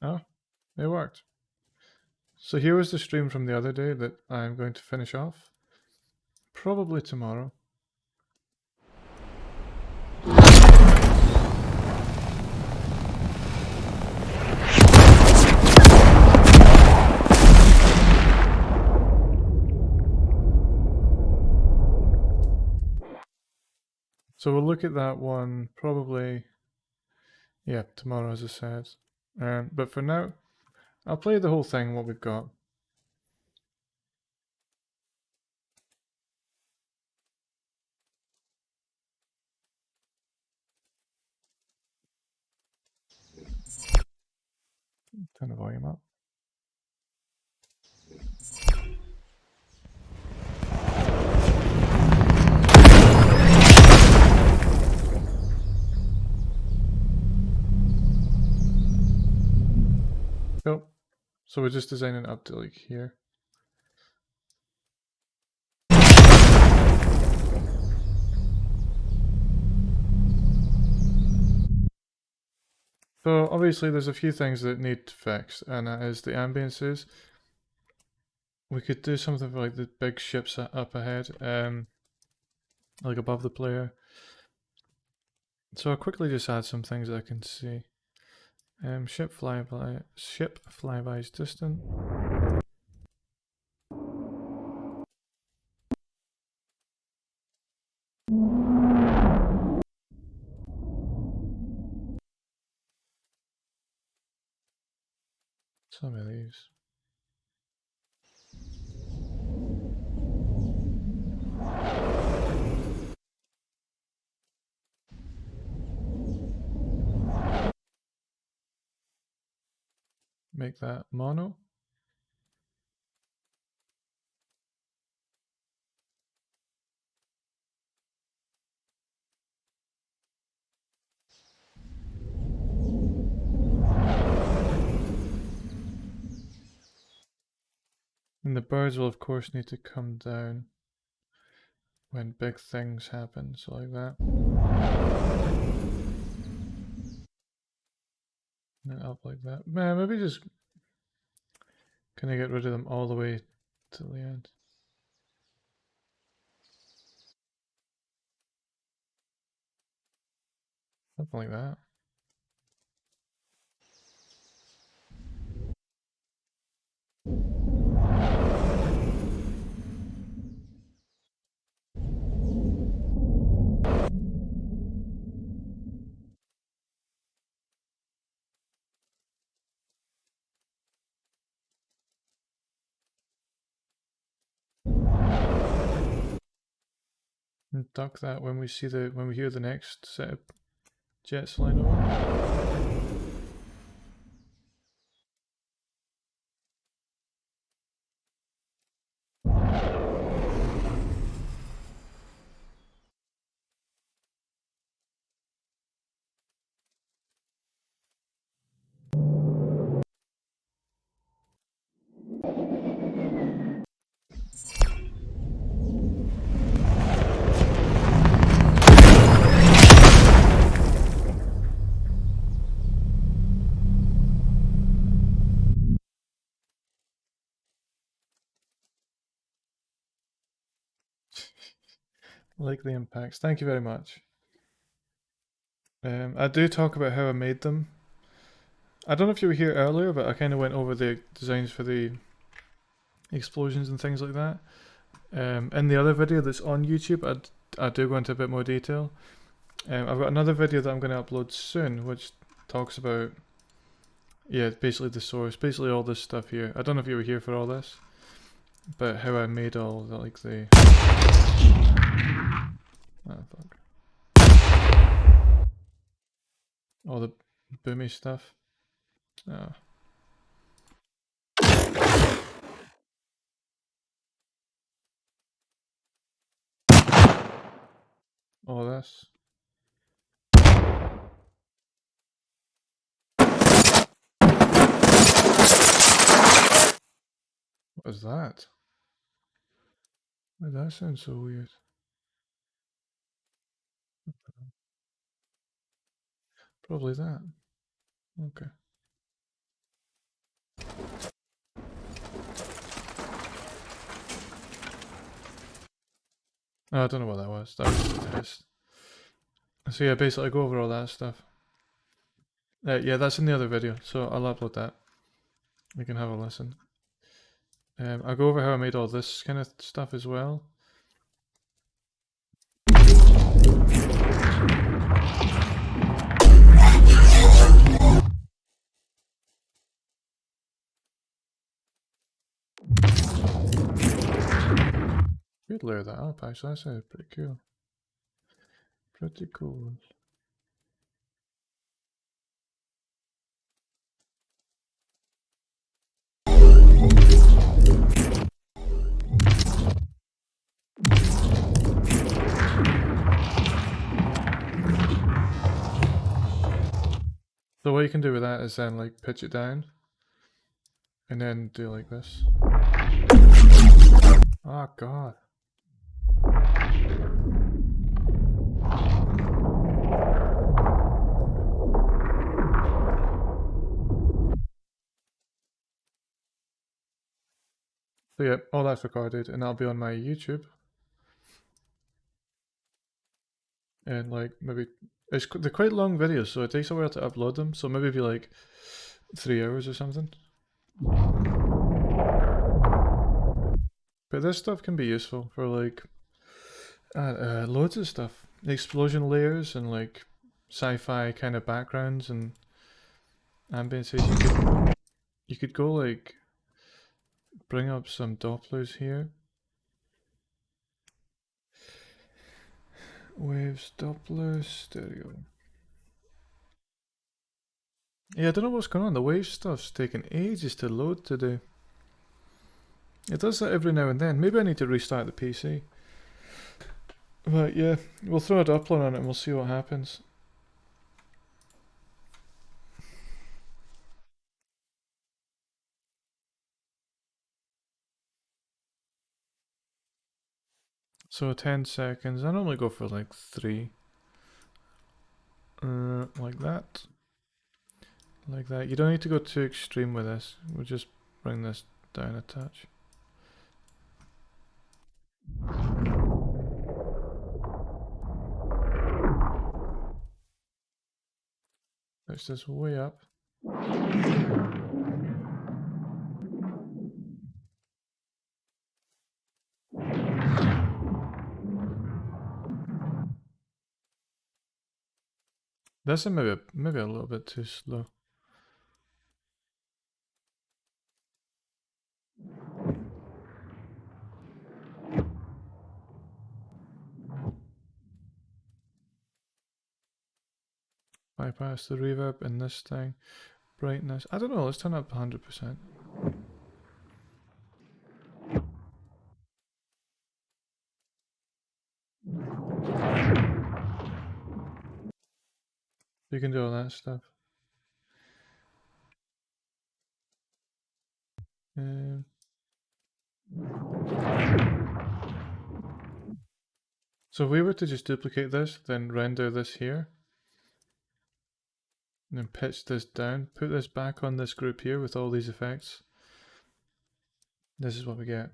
Oh, it worked. So here was the stream from the other day that I'm going to finish off. Probably tomorrow. So we'll look at that one probably, yeah, tomorrow as I said. But for now, I'll play the whole thing, what we've got. Turn the volume up. So we're just designing it up to like here. So obviously there's a few things that need fixed, and that is the ambiances. We could do something for like the big ships up ahead, like above the player. So I'll quickly just add some things that I can see. Ship flybys distant. Some of these. Make that mono. And the birds will of course need to come down when big things happen, so like that. And up like that. Man, maybe just kind of get rid of them all the way to the end. Something like that. And duck that when we hear the next set of jets flying over. Like the impacts. Thank you very much. I do talk about how I made them. I don't know if you were here earlier, but I kind of went over the designs for the explosions and things like that. In the other video that's on YouTube, I do go into a bit more detail. I've got another video that I'm going to upload soon, which talks about, yeah, basically the source, basically all this stuff here. I don't know if you were here for all this, but how I made all the, like the... Oh, fuck. All the boomy stuff. Oh. All this. What is that? Why does that sound so weird? Probably that. Okay. Oh, I don't know what that was. That was just a test. So yeah, basically I go over all that stuff. Yeah, that's in the other video, so I'll upload that. You can have a listen. I'll go over how I made all this kind of stuff as well. Could layer that up actually, that sounded pretty cool. Pretty cool. So what you can do with that is then like pitch it down. And then do like this. Oh god. So yeah, all that's recorded and that'll be on my YouTube. And like maybe they're quite long videos, so it takes a while to upload them. So maybe be like 3 hours or something. But this stuff can be useful for like loads of stuff. Explosion layers and like sci-fi kind of backgrounds and ambiances. You could go like bring up some Dopplers here. Waves, Doppler, stereo. Yeah, I don't know what's going on. The wave stuff's taking ages to load today. It does that every now and then. Maybe I need to restart the PC. But yeah, we'll throw a Doppler on it and we'll see what happens. So 10 seconds. I normally go for like 3. Like that. Like that. You don't need to go too extreme with this. We'll just bring this down a touch. Push this way up. This is maybe a little bit too slow. Bypass the reverb in this thing. Brightness. I don't know, let's turn up 100%. You can do all that stuff. So if we were to just duplicate this, then render this here, and then pitch this down, put this back on this group here with all these effects, this is what we get.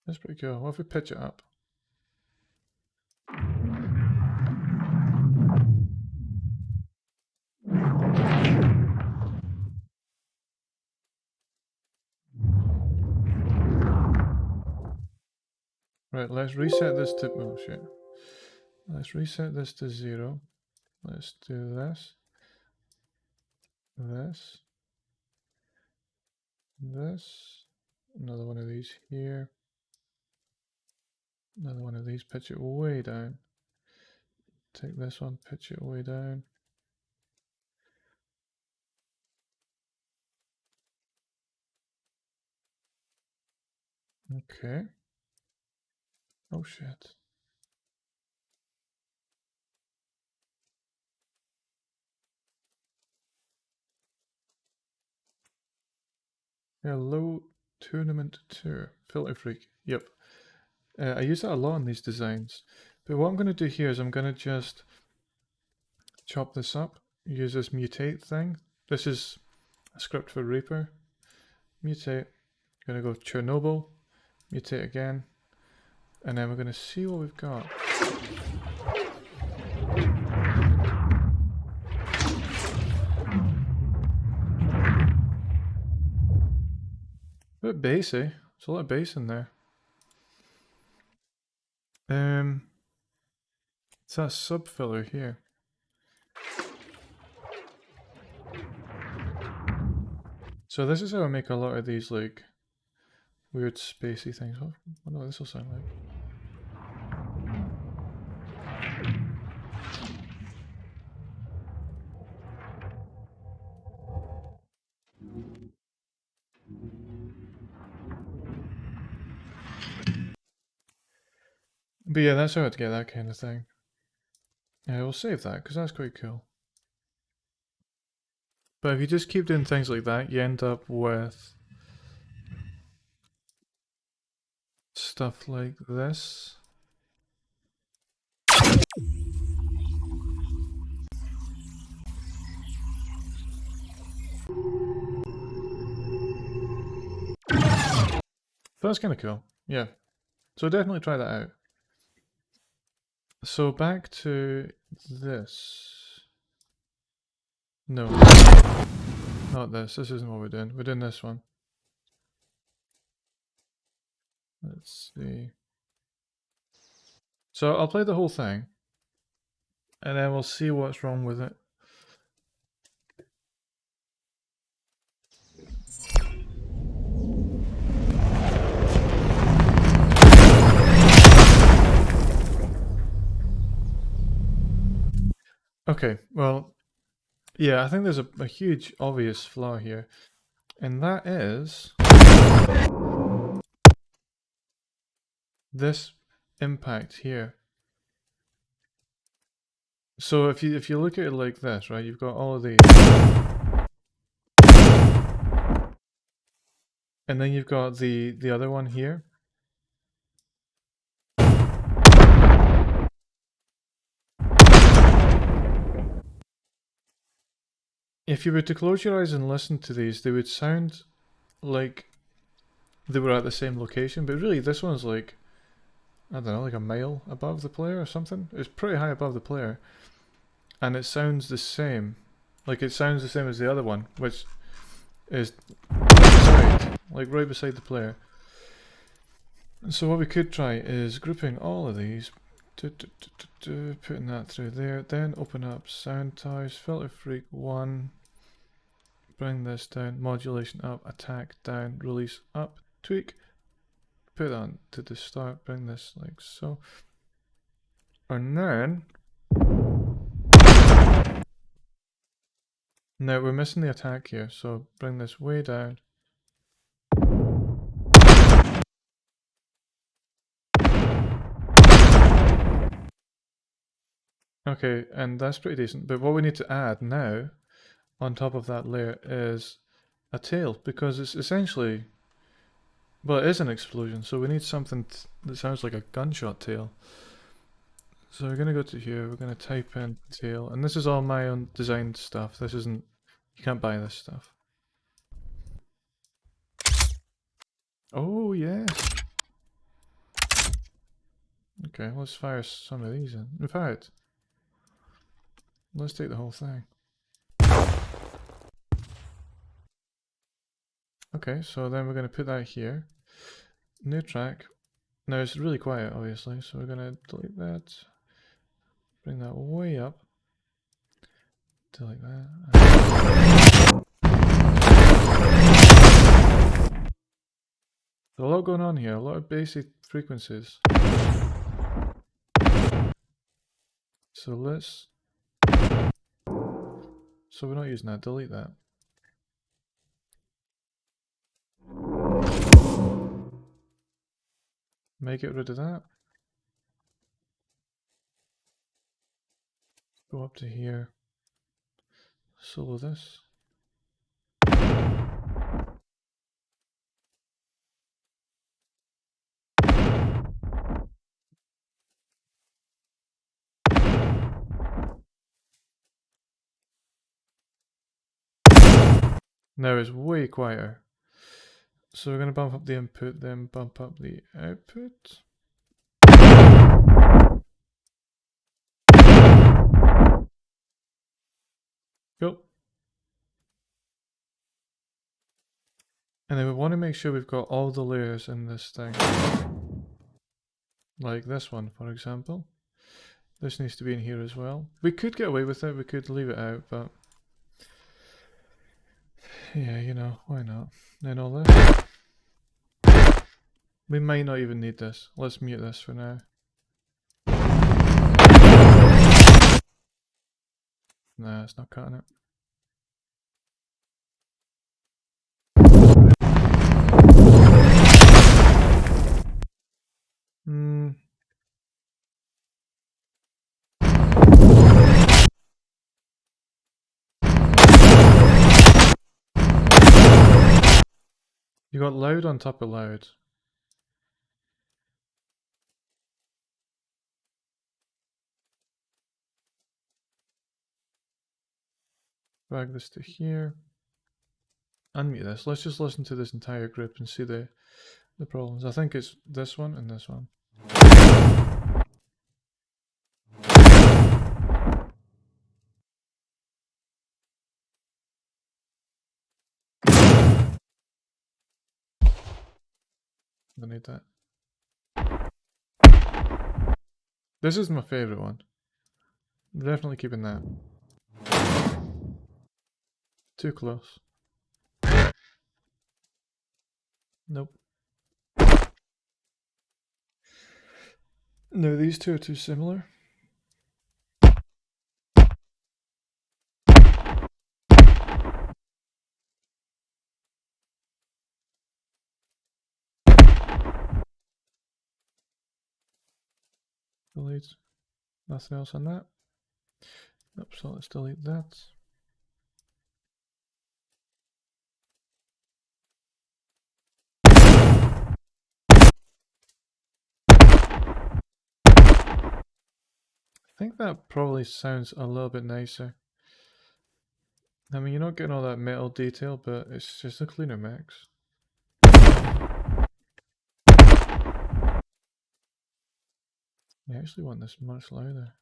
That's pretty cool. What if we pitch it up? Right, let's reset this to, oh shit. Let's reset this to 0. Let's do this, this, this, another one of these here, another one of these, pitch it way down. Take this one, pitch it way down. Okay. Oh shit. Hello, Tournament 2. Filter Freak. Yep. I use that a lot in these designs. But what I'm going to do here is I'm going to just chop this up. Use this mutate thing. This is a script for Reaper. Mutate. Going to go Chernobyl. Mutate again. And then we're going to see what we've got. A bit bassy. There's a lot of bass in there. It's that sub filler here. So this is how I make a lot of these like weird spacey things. Oh, I know what this will sound like. But yeah, that's how I'd get that kind of thing. Yeah, we'll save that because that's quite cool. But if you just keep doing things like that, you end up with stuff like this. That's kind of cool. Yeah. So definitely try that out. So back to this. No. Not this. This isn't what we're doing. We're doing this one. Let's see. So I'll play the whole thing. And then we'll see what's wrong with it. Okay, well, yeah, I think there's a huge obvious flaw here. And that is this impact here. So if you look at it like this, right, you've got all of these. And then you've got the other one here. If you were to close your eyes and listen to these, they would sound like they were at the same location, but really this one's like, I don't know, like a mile above the player or something. It's pretty high above the player. And it sounds the same. Like it sounds the same as the other one, which is right beside the player. So what we could try is grouping all of these, putting that through there, then open up sound towers, filter freak 1, bring this down, modulation up, attack down, release up, tweak, put on to the start, bring this like so. And then, now we're missing the attack here, so bring this way down. Okay, and that's pretty decent, but what we need to add now, on top of that layer, is a tail, because it's essentially, well, it is an explosion, so we need something that sounds like a gunshot tail. So we're going to go to here, we're going to type in tail, and this is all my own designed stuff, this isn't, you can't buy this stuff. Oh, yes! Okay, let's fire some of these in. In fact, let's take the whole thing. Okay, so then we're going to put that here. New track. Now it's really quiet, obviously, so we're going to delete that. Bring that way up. Delete that. There's a lot going on here, a lot of basic frequencies. So let's... So we're not using that, delete that. Make it rid of that. Go up to here. Solo this. Now it's way quieter. So we're going to bump up the input, then bump up the output. Cool. And then we want to make sure we've got all the layers in this thing. Like this one, for example. This needs to be in here as well. We could get away with it, we could leave it out, but... yeah, you know, why not? Then all this. We might not even need this. Let's mute this for now. Nah, it's not cutting it. You got loud on top of loud. Drag this to here. Unmute this. Let's just listen to this entire group and see the problems. I think it's this one and this one. I need that. This is my favourite one. Definitely keeping that. Too close. Nope. No, these two are too similar. Delete. Nothing else on that. Nope, so let's delete that. I think that probably sounds a little bit nicer. I mean, you're not getting all that metal detail, but it's just a cleaner mix. I actually want this much louder.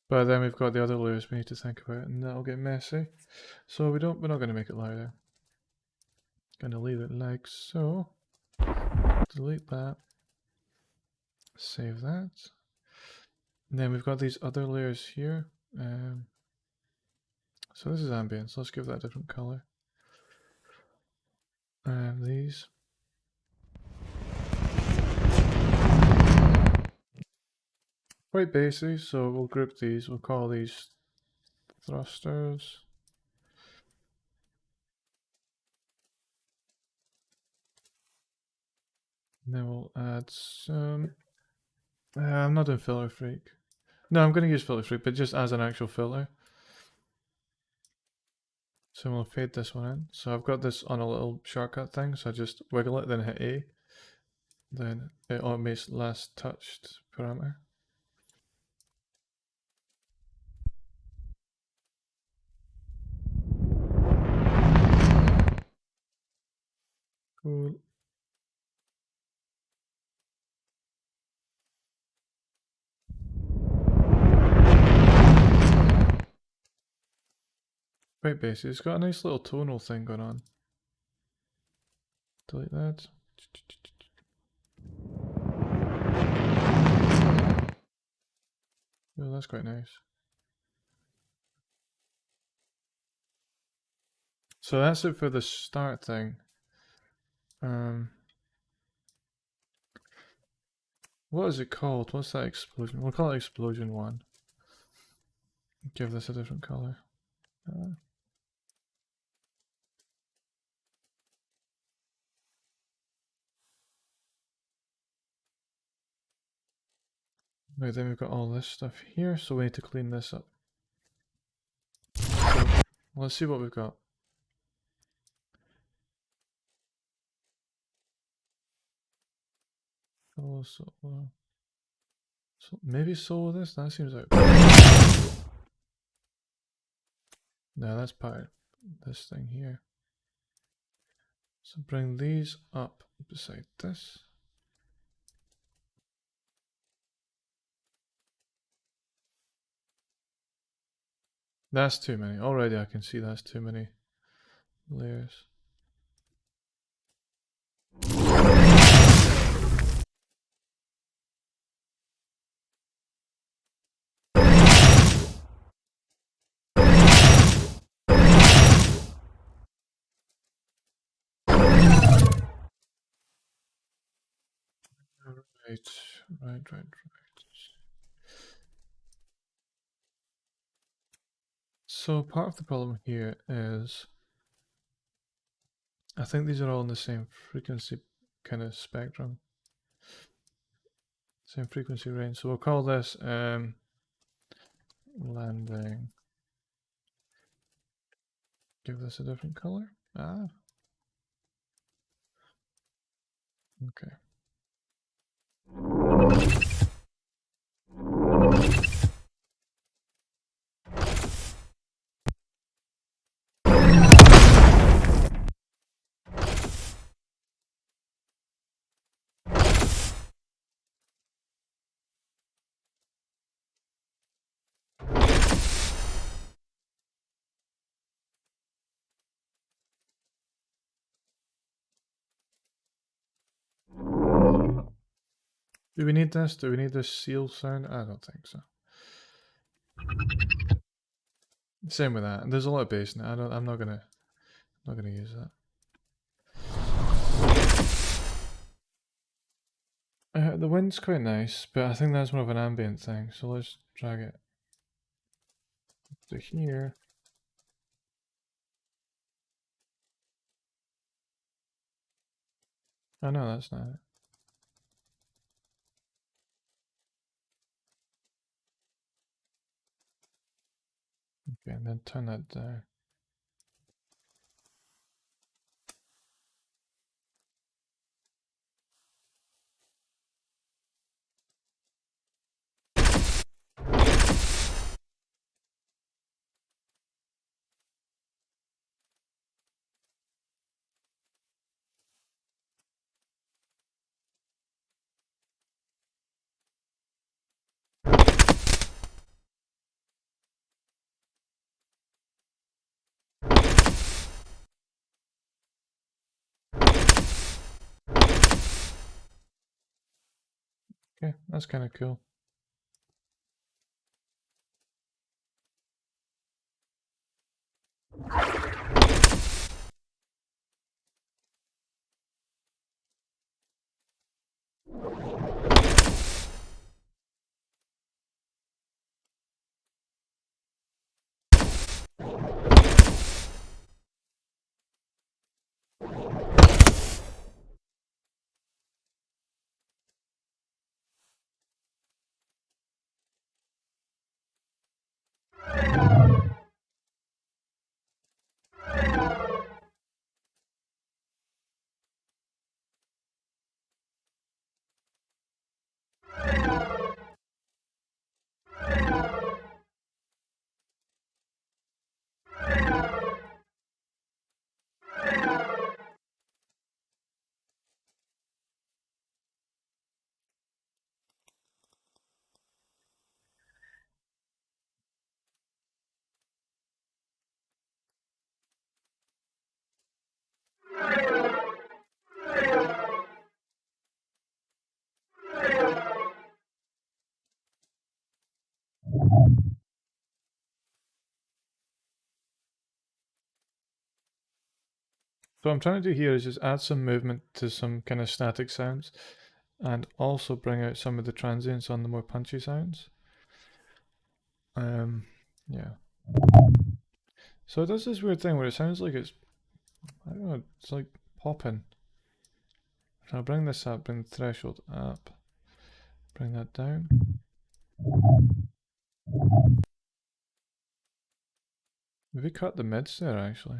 But then we've got the other layers we need to think about, and that'll get messy. So we're not going to make it louder. Going to leave it like so. Delete that. Save that. And then we've got these other layers here. So this is ambience. Let's give that a different color. These. Quite basic, so we'll group these. We'll call these thrusters. And then we'll add some... I'm not doing filter freak. No, I'm going to use filter freak, but just as an actual filter. So we'll fade this one in. So I've got this on a little shortcut thing, so I just wiggle it, then hit A. Then it automates last touched parameter. Cool. Quite basic. It's got a nice little tonal thing going on. Delete that. Oh, that's quite nice. So that's it for the start thing. What is it called? What's that explosion? We'll call it explosion 1. Give this a different color. Right, then we've got all this stuff here, so we need to clean this up. So, let's see what we've got. Oh, so maybe solo this? That seems like... No, that's part of this thing here. So bring these up beside this. That's too many. Already I can see that's too many layers. Right. So part of the problem here is I think these are all in the same frequency kind of spectrum. Same frequency range. So we'll call this landing. Give this a different color. Ah. Okay. Do we need this? Do we need this seal sound? I don't think so. Same with that. There's a lot of bass in it. I'm not gonna use that. The wind's quite nice, but I think that's more of an ambient thing. So let's drag it to here. Oh no, that's not it. Okay, and then turn that down. Okay, that's kind of cool. So what I'm trying to do here is just add some movement to some kind of static sounds, and also bring out some of the transients on the more punchy sounds. Yeah. So it does this weird thing where it sounds like it's, I don't know, it's like popping. I'll bring this up, bring the threshold up, bring that down. Maybe cut the mids there actually.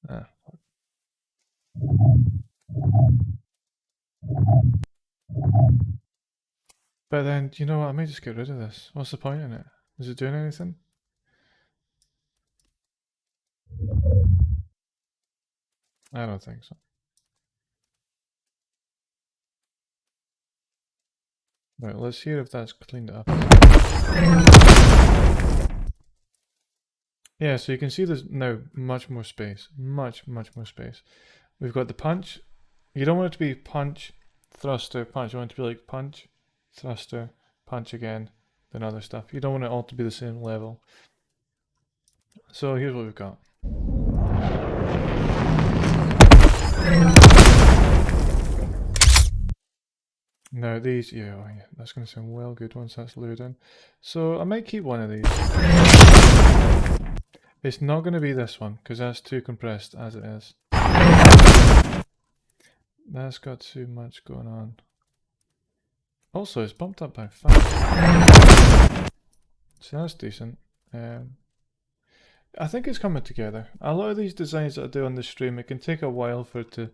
Ah. But then, you know what, I may just get rid of this. What's the point in it? Is it doing anything? I don't think so. Right, let's hear if that's cleaned up. Yeah, so you can see there's now much more space. Much more space. We've got the punch. You don't want it to be punch, thruster, punch. You want it to be like punch, thruster, punch again, then other stuff. You don't want it all to be the same level. So here's what we've got. Now these, yeah, oh yeah, that's going to sound well good once that's lured in. So I might keep one of these. It's not going to be this one, because that's too compressed as it is. That's got too much going on. Also, it's bumped up by 5. So that's decent. I think it's coming together. A lot of these designs that I do on the stream, it can take a while for it to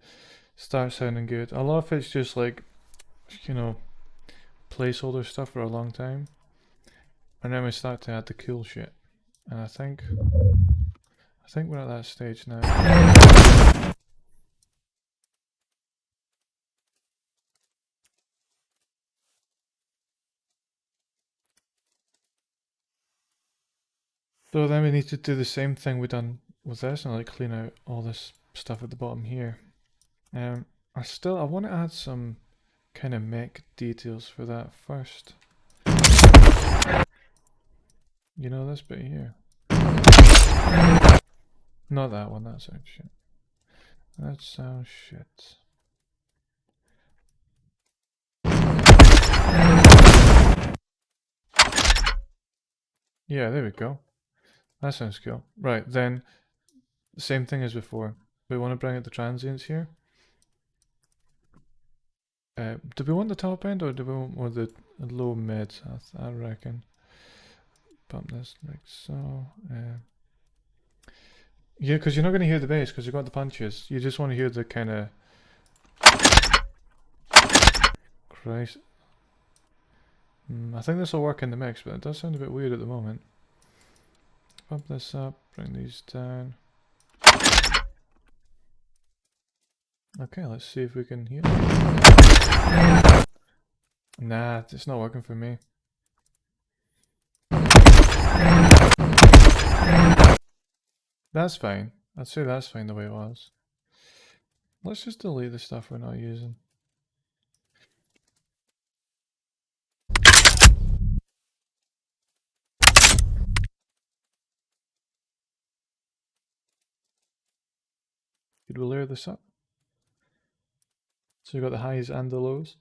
start sounding good. A lot of it's just like, you know, placeholder stuff for a long time. And then we start to add the cool shit. And I think we're at that stage now. So then we need to do the same thing we done with this and like clean out all this stuff at the bottom here. I want to add some kind of mech details for that first. You know this bit here? Not that one, that sounds shit. That sounds shit. Yeah, there we go. That sounds cool. Right, then, same thing as before. We want to bring out the transients here. Do we want the top end or do we want more the low mid? I reckon. Bump this like so. Yeah, because you're not going to hear the bass because you've got the punches. You just want to hear the kind of... Christ. I think this will work in the mix, but it does sound a bit weird at the moment. Bump this up, bring these down. Okay, let's see if we can hear. Nah, it's not working for me. That's fine. I'd say that's fine the way it was. Let's just delete the stuff we're not using. Could we layer this up? So you've got the highs and the lows.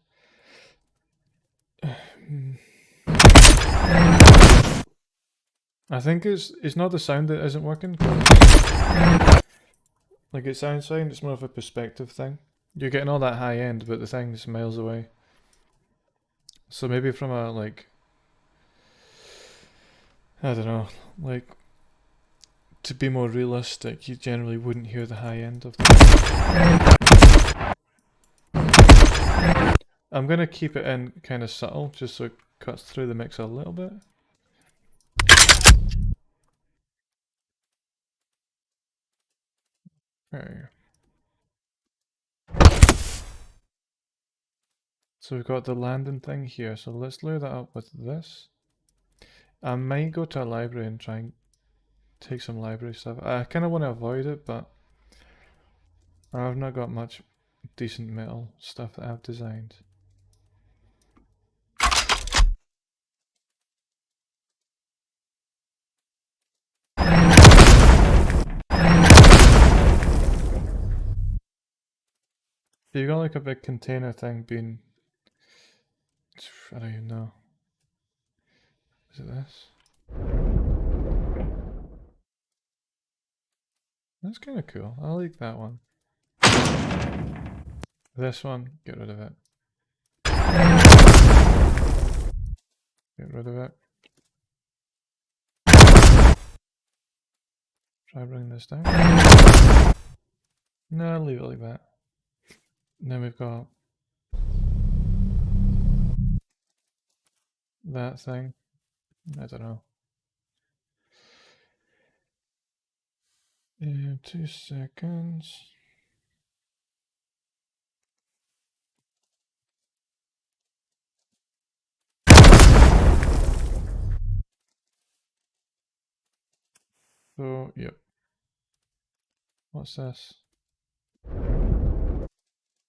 I think it's not the sound that isn't working. Like it sounds fine, it's more of a perspective thing. You're getting all that high end, but the thing's miles away. So maybe from a like, I don't know, like to be more realistic, you generally wouldn't hear the high end of the... I'm gonna keep it in kind of subtle, just so it cuts through the mix a little bit. There. So we've got the landing thing here, so let's layer that up with this. I might go to a library and try and take some library stuff. I kind of want to avoid it, but I've not got much decent metal stuff that I've designed. You got like a big container thing being... I don't even know. Is it this? That's kind of cool. I like that one. This one, get rid of it. Get rid of it. Try bringing this down. No, leave it like that. And then we've got that thing. I don't know. 2 seconds. So, yep. What's this?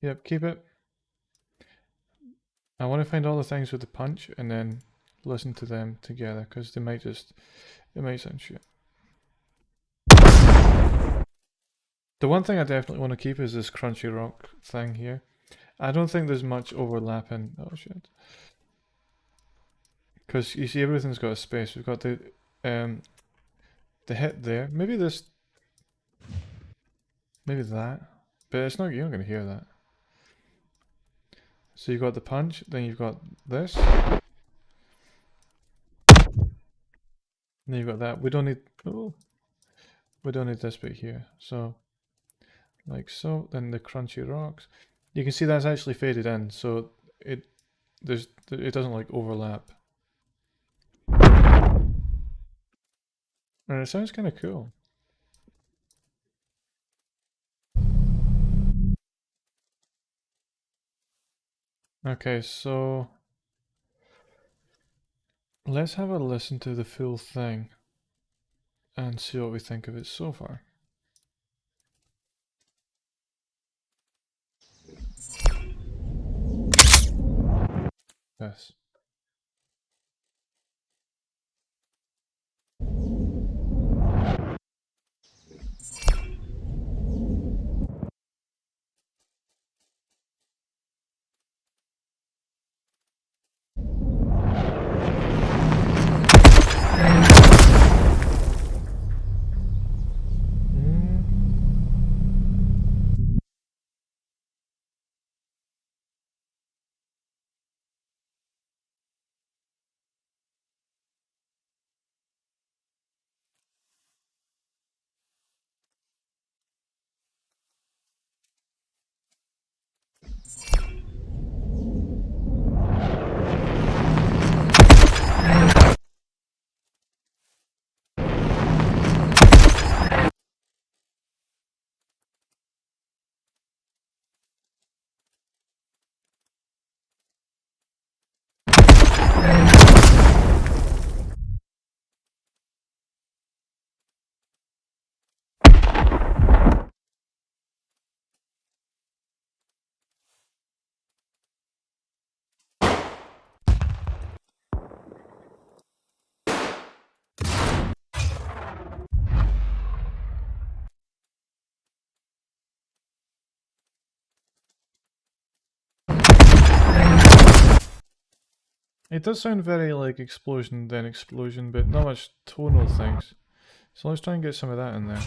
Yep, keep it. I want to find all the things with the punch and then listen to them together because they might just, it might sound shit. The one thing I definitely want to keep is this crunchy rock thing here. I don't think there's much overlapping. Oh shit. Because you see everything's got a space. We've got the hit there. Maybe this, maybe that. But it's not, you're not going to hear that. So you've got the punch, then you've got this. Then you've got that. We don't need... Oh. We don't need this bit here. So, like so, then the crunchy rocks. You can see that's actually faded in, so it doesn't like overlap. And it sounds kind of cool. Okay, so let's have a listen to the full thing and see what we think of it so far. Yes. It does sound very like explosion then explosion, but not much tonal things. So let's try and get some of that in there.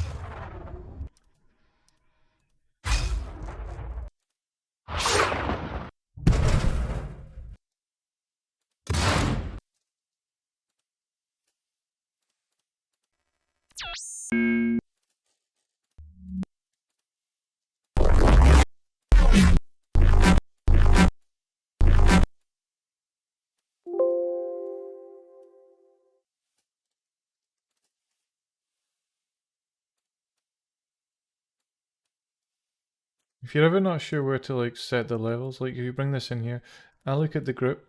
If you're ever not sure where to like set the levels, like if you bring this in here, I look at the group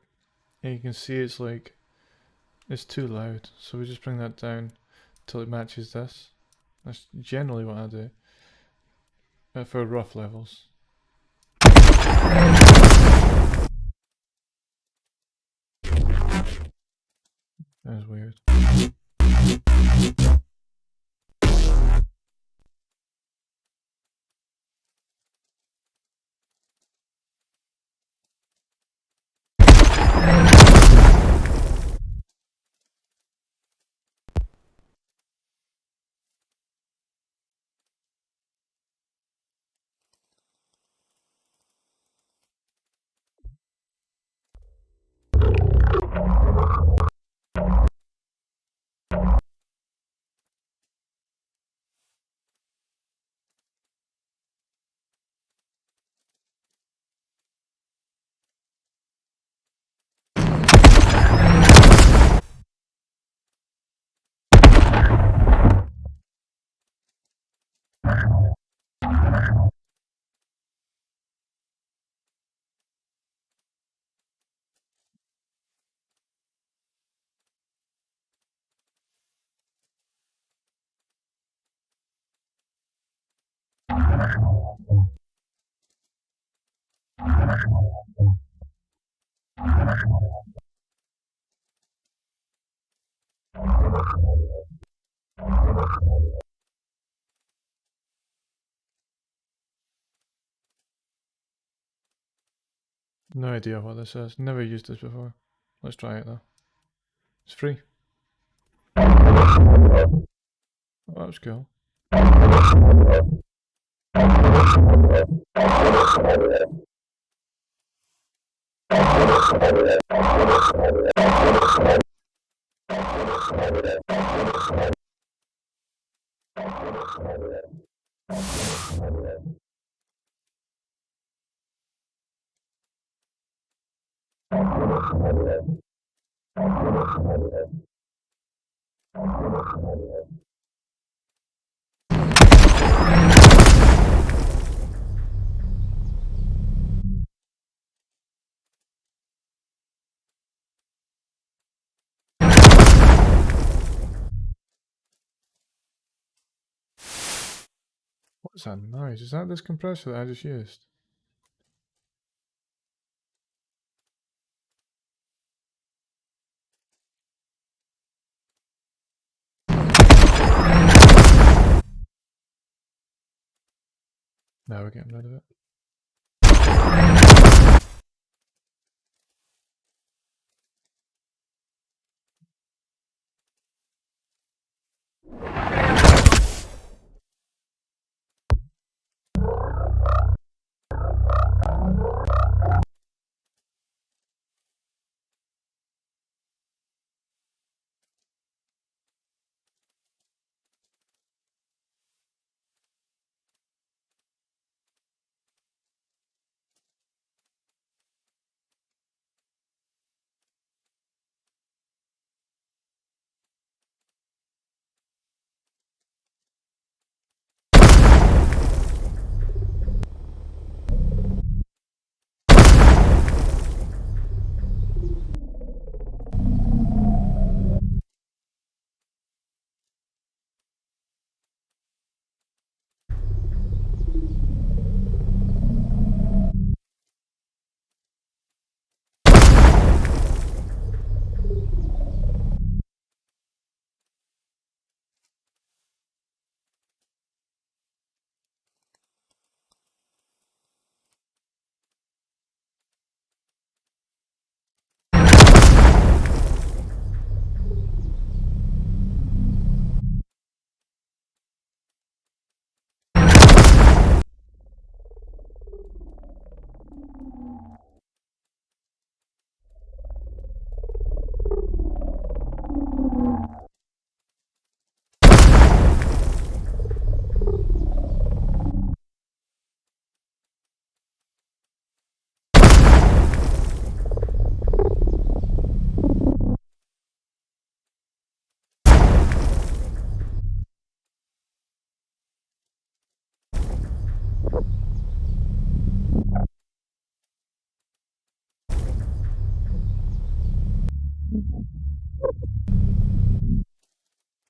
and you can see it's like, it's too loud. So we just bring that down till it matches this. That's generally what I do for rough levels. That was weird. No idea what this is. Never used this before. Let's try it though. It's free. Oh, that was cool. What's that noise? Is that this compressor that I just used? Now we're getting rid of it.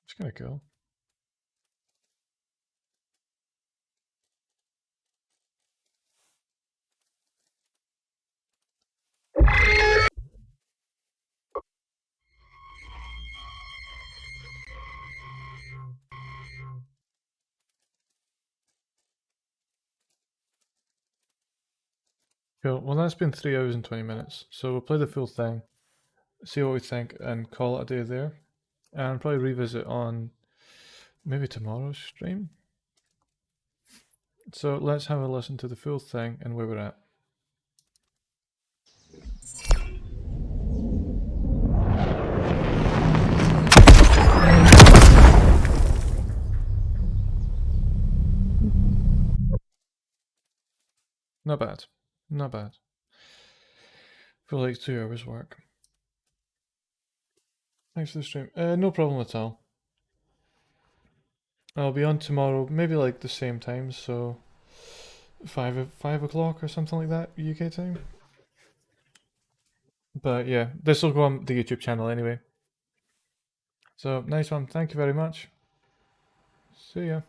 It's kind of cool. Cool. Well, that's been 3 hours and 20 minutes. So we'll play the full thing, see what we think, and call it a day there. And probably revisit on maybe tomorrow's stream. So let's have a listen to the full thing and where we're at. Not bad. Not bad. For like 2 hours work. Thanks for the stream. No problem at all. I'll be on tomorrow, maybe like the same time, so 5 o'clock or something like that UK time. But yeah, this will go on the YouTube channel anyway. So nice one. Thank you very much. See ya.